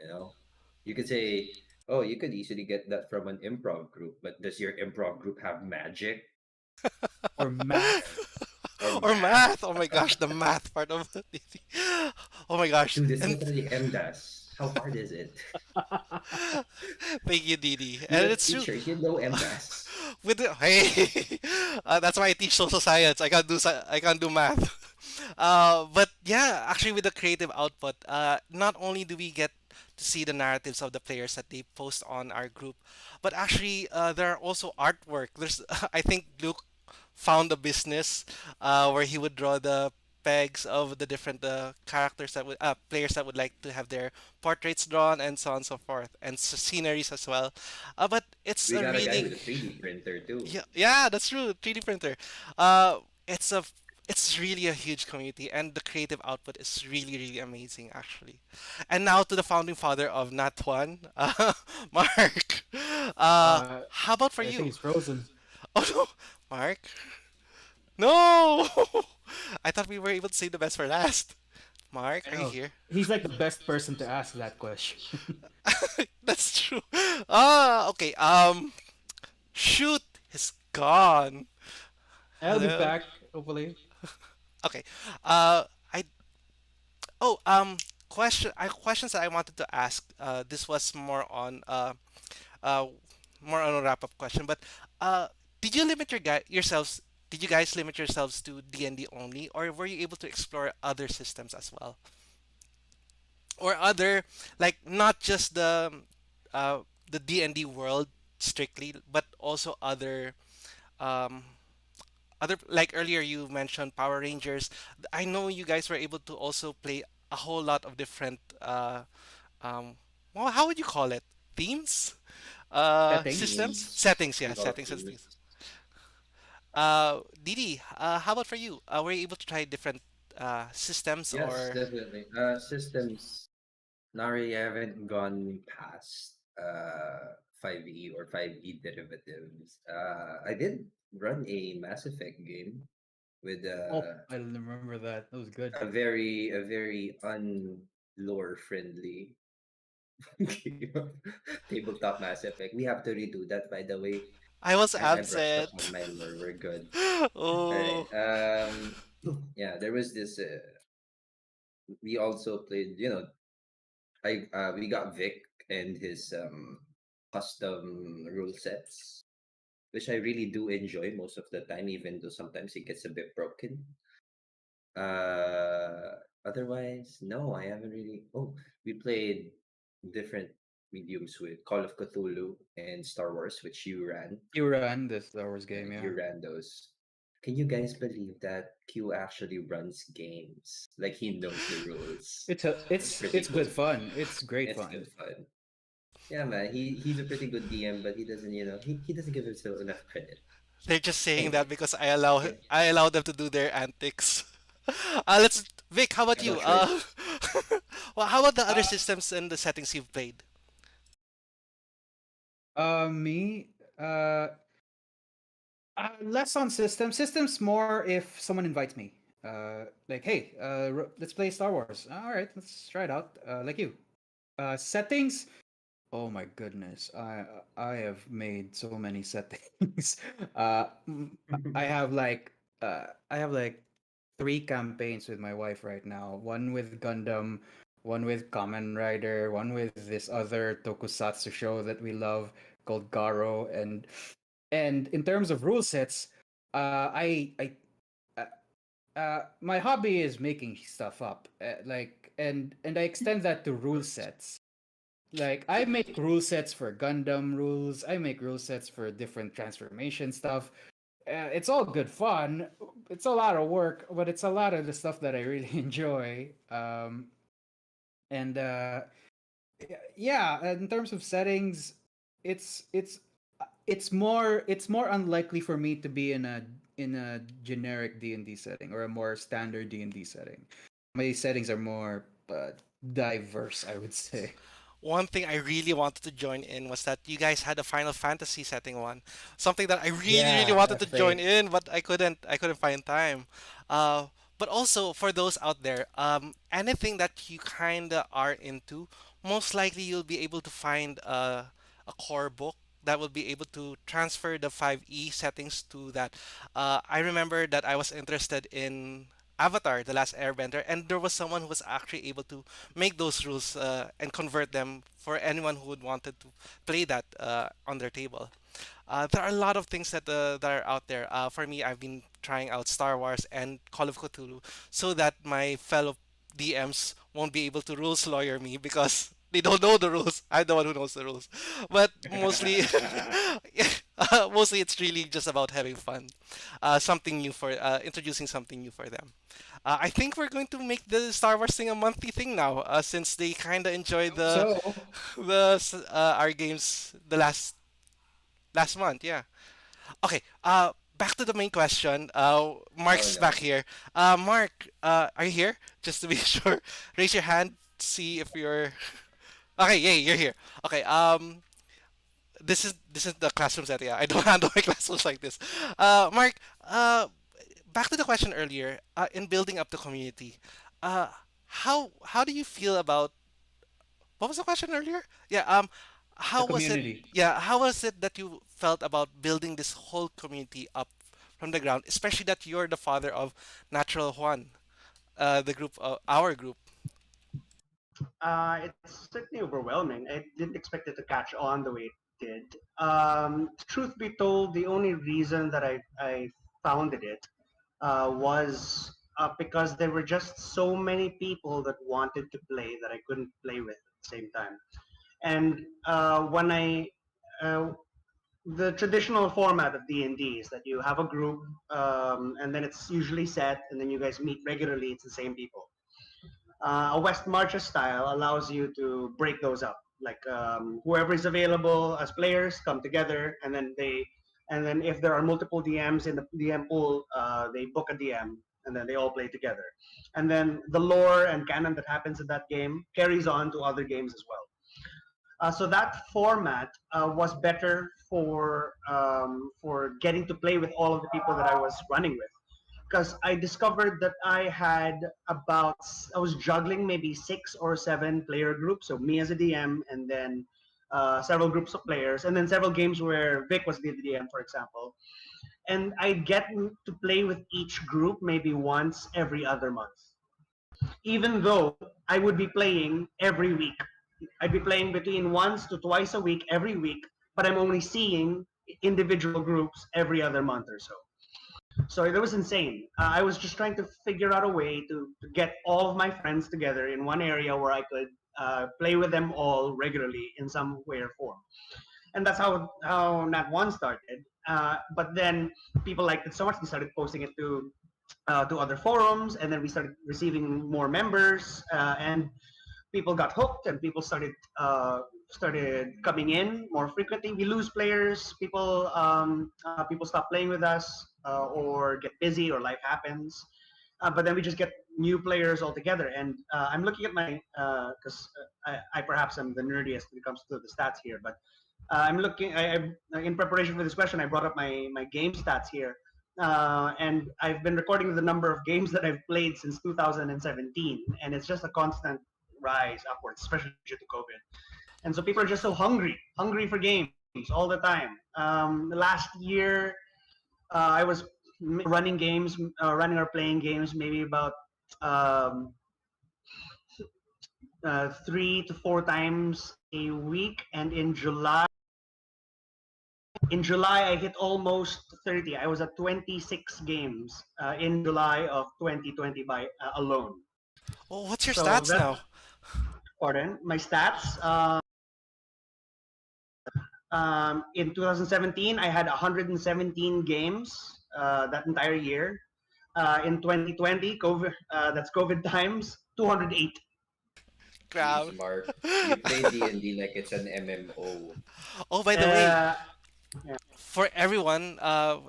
You know, you could say, oh, you could easily get that from an improv group, but does your improv group have magic Or math. or Or math? math. Oh my gosh, the math part of it. Oh my gosh. Dude, it's And literally MDAS. How hard is it? thank you, Didi. You're And a it's true. teacher, you know MDAS. With the, hey, that's why I teach social science. I can't do math. But yeah, actually, with the creative output, not only do we get to see the narratives of the players that they post on our group, but actually, there are also artwork. There's, I think Luke found a business where he would draw the pegs of the different characters that would players that would like to have their portraits drawn and so on and so forth and sceneries as well. But it's We a got a guy really with a 3D printer too. yeah, that's true. 3D printer. It's a it's really a huge community, and the creative output is really really amazing actually. And now to the founding father of Nat One, Mark. Uh, How about for I think you? he's frozen. Oh no, Mark. No! I thought we were able to save the best for last. Mark, I are you know. here? He's like the best person to ask that question. That's true. Ah, okay. Shoot, he's gone. I'll be Hello. back, hopefully. Okay. I oh question. I questions that I wanted to ask. This was uh more on a wrap up question. But did you limit yourselves? Did you guys limit yourselves to D&D only, or were you able to explore other systems as well, or other like not just the D&D world strictly, but also um, other like earlier you mentioned Power Rangers. I know you guys were able to also play a whole lot of different um well, how would you call it? Themes? Settings. Systems? Themes. Settings, yeah, We call it settings and themes. themes. Didi, how about for you? Were you able to try different systems Yes, or definitely. Systems. Nari, I haven't gone past 5e or 5e derivatives. I did run a Mass Effect game with Oh, I remember that. That was good. a very unlore friendly game of tabletop Mass Effect. We have to redo that, by the way. I was I brushed up on absent? my lore. We're good. All right. Oh, Yeah, there was this. We also played. We got Vic and his custom rule sets, which I really do enjoy most of the time, even though sometimes it gets a bit broken. Otherwise, no, I haven't really. Oh, we played different mediums with Call of Cthulhu and Star Wars, which you ran. You ran the Star Wars Yeah, game, you yeah. ran those. Can you guys believe that Q actually runs games? Like he knows the rules. It's a It's it's pretty it's good cool. fun. It's great It's fun. good fun. Yeah, man. He's a pretty good DM, but he doesn't, he doesn't give himself enough credit. they're just saying that Anyway, because yeah, I allow them to do their antics. Let's Vic, how about no you? choice. Well, how about the other Uh, systems and the settings you've played? Me, less on systems. Systems more if someone invites me. Like, hey, let's play Star Wars. All right, let's try it out. Like you. Settings. Oh my goodness, I have made so many settings. I have like three campaigns with my wife right now. One with Gundam, one with Kamen Rider, one with this other tokusatsu show that we love called Garo. And in terms of rule sets, uh, my hobby is making stuff up. And I extend that to rule sets. Like I make rule sets for Gundam rules. I make rule sets for different transformation stuff. It's all good fun. It's a lot of work, but it's a lot of the stuff that I really enjoy. And Yeah, in terms of settings, it's it's it's more unlikely for me to be in a generic D&D setting or a more standard D&D setting. My settings are more diverse, I would say. One thing I really wanted to join in was that you guys had a Final Fantasy setting one. Something that I really, really Yeah, wanted to join Fate. in, but I couldn't find time. Uh, but also for those out there, anything that you kinda are into, most likely you'll be able to find a core book that will be able to transfer the 5e settings to that. I remember that I was interested in Avatar, The Last Airbender, and there was someone who was actually able to make those rules and convert them for anyone who would wanted to play that on their table. There are a lot of things that are out there. For me, I've been trying out Star Wars and Call of Cthulhu so that my fellow DMs won't be able to rules lawyer me because they don't know the rules. I'm the one who knows the rules. But mostly, mostly it's really just about having fun. Something new for introducing something new for them. I think we're going to make the Star Wars thing a monthly thing now, since they kind of I enjoyed hope so. our games the last month. Yeah. Okay. Back to the main question. Oh Mark's back no. here. Mark, are you here? Just to be sure, raise your hand. See if you're. Okay. Yeah, you're here. Okay. this is the classroom setting. Yeah, I don't handle my classrooms like this. Mark, back to the question earlier. In building up the community, uh, how do you feel about what was the question earlier? Yeah. The How was it? community. Yeah. How was it that you felt about building this whole community up from the ground, especially that you're the father of Natural Juan, the group, our group. It's certainly overwhelming. I didn't expect it to catch on the way it did. Truth be told, the only reason that I founded it was because there were just so many people that wanted to play that I couldn't play with at the same time. And when uh, the traditional format of D&D is that you have a group, and then it's usually set, and then you guys meet regularly. It's the same people. A West Marches style allows you to break those up. Like whoever is available as players come together, and then if there are multiple DMs in the DM pool, they book a DM, and then they all play together. And then the lore and canon that happens in that game carries on to other games as well. So that format was better for getting to play with all of the people that I was running with, because I discovered that I was juggling maybe 6 or 7 player groups. So me as a DM, and then several groups of players, and then several games where Vic was the DM, for example. And I'd get to play with each group maybe once every other month, even though I would be playing every week. I'd be playing between once to twice a week every week, but I'm only seeing individual groups every other month or so. So it was insane. I was just trying to figure out a way to get all of my friends together in one area where I could play with them all regularly in some way or form. And that's how Nat One started. But then people liked it so much they started posting it to other forums, and then we started receiving more members, and people got hooked, and people started coming in more frequently. We lose players, people stop playing with us, or get busy, or life happens. But then we just get new players altogether. And I'm looking at my because I perhaps am the nerdiest when it comes to the stats here, but I'm looking. In preparation for this question, I brought up my game stats here, and I've been recording the number of games that I've played since 2017, and it's just a constant rise upwards, especially due to COVID. And so people are just so hungry for games all the time. Last year, I was running games, running or playing games maybe about um, 3 to 4 times a week, and in July, I hit almost 30. I was at 26 games in July of 2020 by alone. Oh, what's your So stats that, now? pardon, my stats. In 2017, I had 117 games that entire year. In 2020, COVID, that's COVID times, 208. Crap. Jeez, Mark, you play D&D like it's an MMO. Oh, by the way, Uh, yeah, for everyone,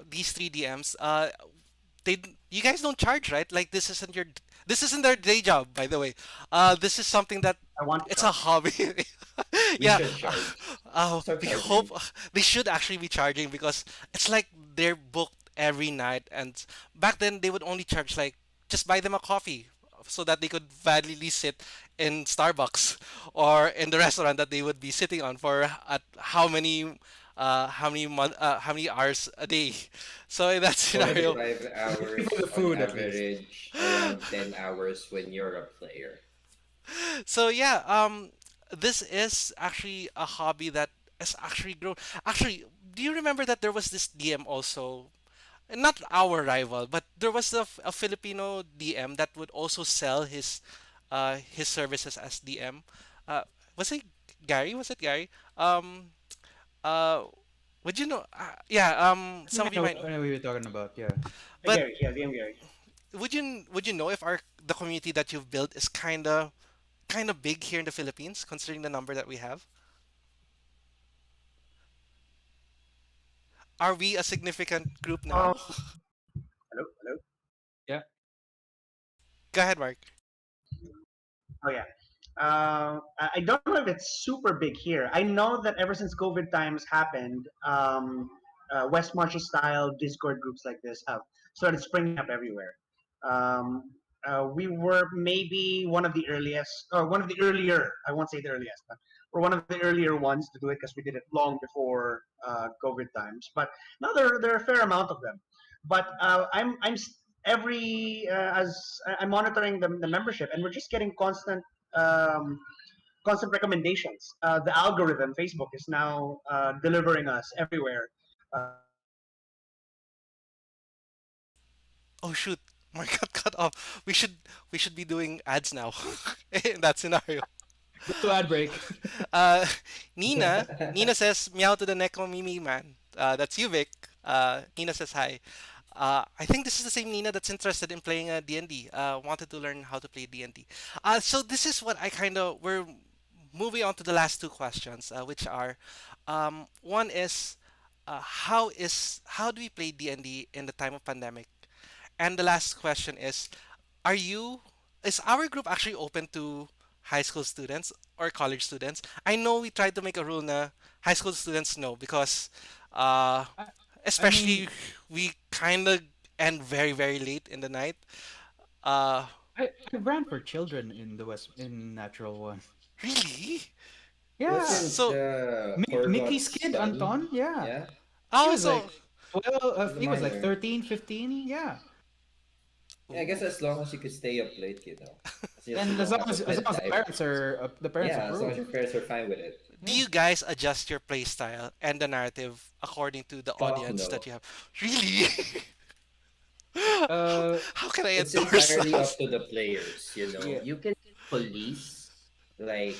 these three DMs, you guys don't charge, right? Like this isn't their day job, by the way. This is something that I want to it's a charge. hobby. We Yeah. should charge. Start We hope charging. they should actually be charging because it's like they're booked every night, and back then they would only charge like just buy them a coffee so that they could validly sit in Starbucks or in the restaurant that they would be sitting on for at how many hours a day. So in that scenario, 45 Pay for the hours on food at least. average, around 10 hours when you're a player. so yeah, this is actually a hobby that has actually grown. Actually, do you remember that there was this DM also? Not our rival, but there was a Filipino DM that would also sell his services as DM. Was it Gary? Was it Gary? Um, uh, would you know? Yeah. I Some think of you might. I know what you're talking about. Yeah. But Gary, yeah, DM Gary. would you know if our the community that you've built is kind of big here in the Philippines, considering the number that we have? Are we a significant group Um, now? hello, hello. Yeah. Go ahead, Mark. Oh yeah. I don't know if it's super big here. I know that ever since COVID times happened, West Marshall style Discord groups like this have started springing up everywhere. We were maybe one of the earliest, or one of the earlier, I won't say the earliest, but we're one of the earlier ones to do it because we did it long before COVID times. But now there are a fair amount of them. But every as I'm monitoring the membership, and we're just getting um, constant recommendations. The algorithm, Facebook, is now delivering us everywhere. Oh shoot, Mark got cut off. We should be doing ads now in that scenario. Go to ad break. Uh, Nina says meow to the Neko Mimi man. That's you, Vic. Nina says hi. I think this is the same Nina that's interested in playing D&D. Wanted to learn how to play D&D. So this is what I kind of we're moving on to the last two questions, which are, one is, how do we play D&D in the time of pandemic? And the last question are you is our group actually open to high school students or college students? I know we tried to make a rule na high school students no because uh I, I especially mean, we kind of end very very late in the night. Uh I ran for children in the West in Natural One. really? Yeah, Wasn't So Mickey's Corgot's kid, son? Anton. Yeah, Yeah, he oh was so like 12. he's a He was like minor. 13, 15. Yeah, Yeah, I guess ooh. as long as you could stay up late, as long as you and don't have a as long as bedtime. the parents Yeah, as long as approve. your parents are fine with it. Do Yeah. you guys adjust your play style and the narrative according to the Fuck audience that no. you have? Really? how, Uh, how can I It's endorse entirely that? up to the players, you know. yeah. You can police like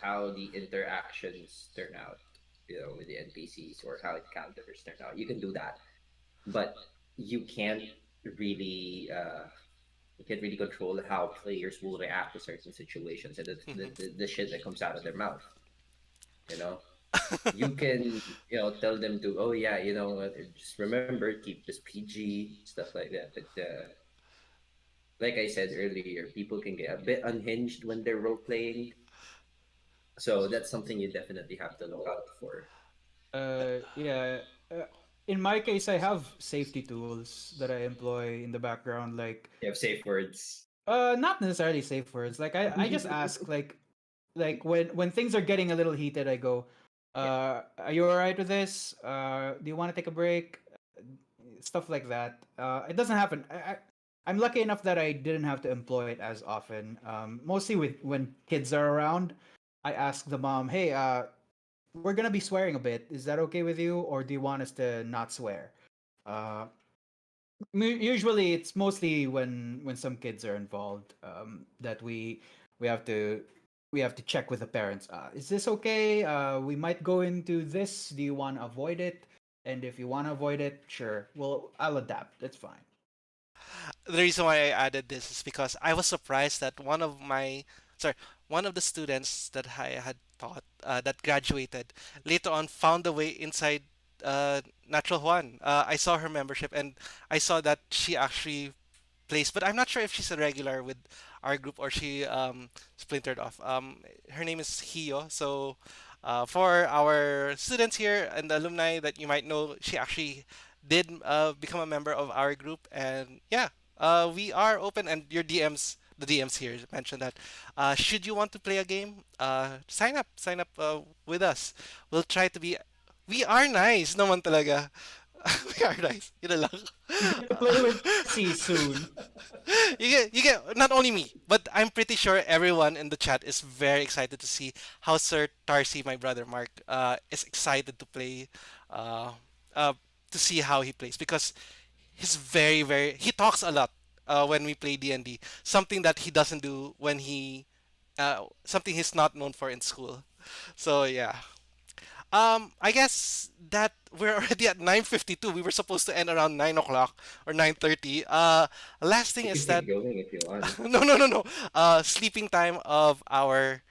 how the interactions turn out, with the NPCs or how encounters turn out. You can do that, but you can't really control how players will react to certain situations and the shit that comes out of their mouth. You know, you can tell them to, oh yeah, just remember, keep this PG, stuff like that. But like I said earlier, people can get a bit unhinged when they're role playing. So that's something you definitely have to look out for. Yeah. In my case, I have safety tools that I employ in the background, like You have safe words. not necessarily safe words. Like I just ask like when things are getting a little heated, I go, Yeah. are you all right with this? Do you want to take a break? Stuff like that. It doesn't happen. I'm lucky enough that I didn't have to employ it as often. Mostly with when kids are around, I ask the mom, "Hey, we're gonna be swearing a bit. Is that okay with you, or do you want us to not swear?" Uh, Usually, it's mostly when some kids are involved that we have to we have to check with the parents. Is this okay? We might go into this. Do you want to avoid it? And if you want to avoid it, sure. Well, I'll adapt. That's fine. The reason why I added this is because I was surprised that one of the students that I had taught that graduated later on found a way inside Natural One. I saw her membership and I saw that she actually place, but I'm not sure if she's a regular with our group or she splintered off. Her name is Hio. So, for our students here and the alumni that you might know, she actually did become a member of our group, and yeah, we are open. And your DMs, the DMs here mentioned that should you want to play a game, sign up with us. We'll try to be. We are nice, naman talaga. We are nice. Yun na lang. You get to play with Tarcy soon. You get not only me, but I'm pretty sure everyone in the chat is very excited to see how Sir Tarcy, my brother Mark, is excited to play, uh, uh, to see how he plays because he's he talks a lot when we play D&D, something that he doesn't do when something he's not known for in school. So yeah. I guess that we're already at 9:52. We were supposed to end around 9 o'clock or 9:30. Last thing You is can that keep going if you want. no, no, no, no. Sleeping time of our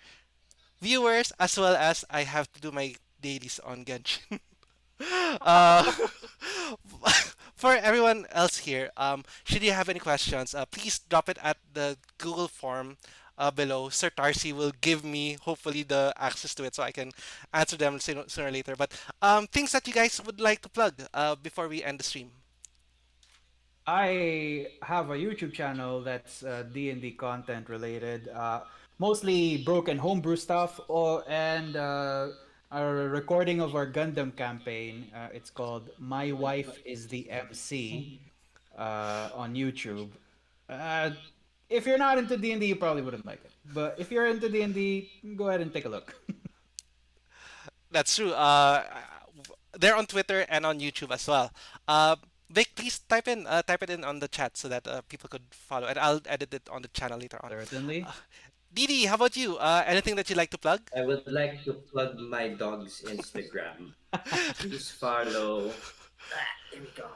viewers as well as I have to do my dailies on Genshin. uh, for everyone else here, should you have any questions, please drop it at the Google form below, Sir Tarcy will give me hopefully the access to it so I can answer them sooner or later. But things that you guys would like to plug before we end the stream. I have a YouTube channel that's D&D content related, mostly broken homebrew stuff, and a recording of our Gundam campaign. It's called "My Wife Is the MC" on YouTube. Uh, if you're not into D&D, you probably wouldn't like it. But if you're into D&D, go ahead and take a look. That's true. They're on Twitter and on YouTube as well. Vic, please type it in on the chat so that people could follow, and I'll edit it on the channel later on. Certainly. Uh, Didi, how about you? Anything that you'd like to plug? I would like to plug my dog's Instagram. Please follow. There we go.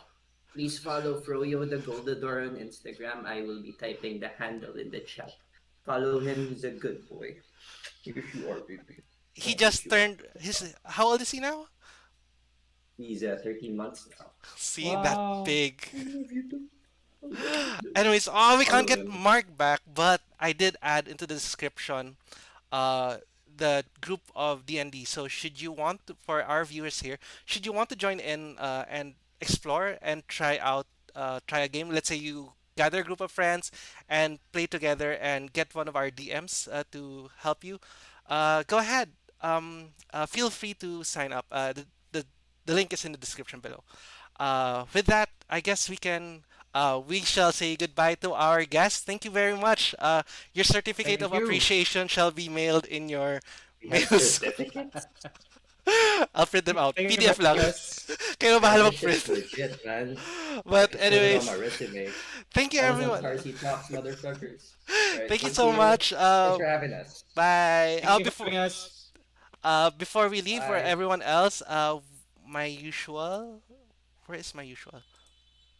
Please follow Froyo the Goldador on Instagram. I will be typing the handle in the chat. Follow him. He's a good boy. Yes, you are, baby. He Oh, yes, just you are. turned his. How old is he now? He's 13 months now. See that Wow. big. I love you too. I love you too. Anyways, oh, we can't Follow get him. Mark back, but I did add into the description the group of DND. So should you want to, for our viewers here, should you want to join in and explore and try a game? Let's say you gather a group of friends and play together and get one of our DMs to help you. Go ahead. Feel free to sign up. The link is in the description below. With that, I guess we shall say goodbye to our guest. Thank you very much. Your certificate of Thank you. appreciation shall be mailed in your We have mails. certificates. I'll print them out. Thank you for PDF lang. having us. Kayo na Man, bahala this shit's mag-print. legit, man. I But could put it on my anyways, resume. thank you I was on everyone. Tarcy Talks, motherfuckers. All right, Thank you thank so you. much. Thanks for having us. Bye. Thank you for having us. Before we leave, for Bye. everyone else, my usual. Where is my usual?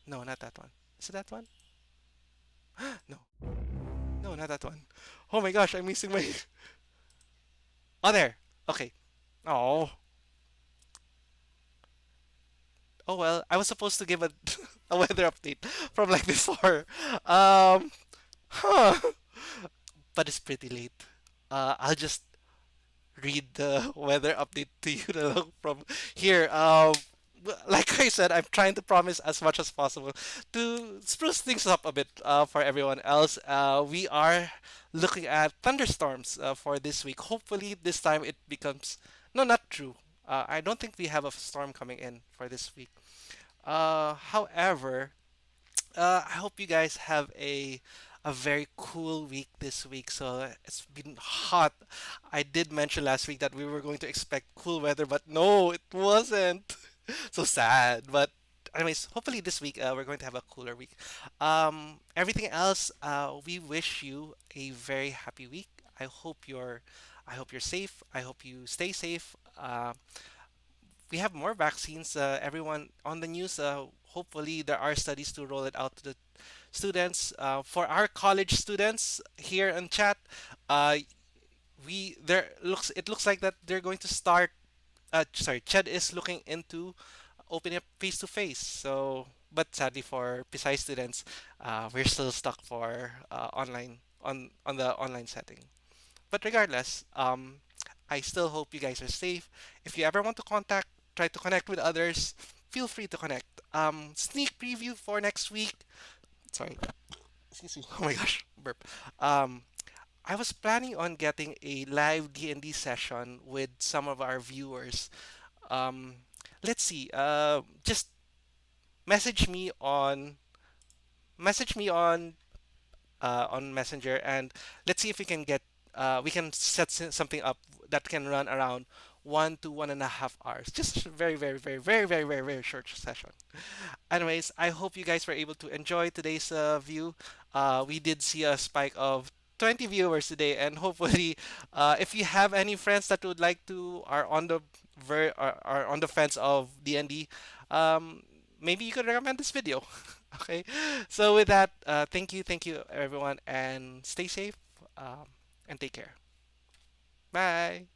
No, not that one. Is it that one? No, no, not that one. Oh my gosh, I'm missing my. Oh, there. Okay. Oh. Oh well, I was supposed to give a a weather update from like before. Um, huh. But it's pretty late. I'll just read the weather update to you na lang from here. Like I said, I'm trying to promise as much as possible to spruce things up a bit for everyone else. We are looking at thunderstorms for this week. Hopefully, this time it becomes. No, not true. I don't think we have a storm coming in for this week. However, I hope you guys have a very cool week this week. So it's been hot. I did mention last week that we were going to expect cool weather, but no, it wasn't. So sad. But anyways, hopefully this week we're going to have a cooler week. Everything else, we wish you a very happy week. I hope you're safe. I hope you stay safe. We have more vaccines. Everyone on the news. Hopefully, there are studies to roll it out to the students. For our college students here in chat, uh, we there looks it looks like that they're going to start. Sorry, Ched is looking into opening up face to face. So, but sadly for PSI students, we're still stuck for online on the online setting. But regardless, I still hope you guys are safe. If you ever want to try to connect with others, feel free to connect. Sneak preview for next week. Sorry, excuse me. Oh my gosh, burp. Um, I was planning on getting a live D&D session with some of our viewers. Um, let's see. Just message me on message me on Messenger, and let's see if we can set something up that can run around 1 to 1.5 hours. Just a very, very, very, very, very, very, very short session. Anyways, I hope you guys were able to enjoy today's view. We did see a spike of 20 viewers today, and hopefully, if you have any friends that would like to are on the fence of D&D, um, maybe you could recommend this video. Okay, so with that, thank you everyone, and stay safe, and take care. Bye.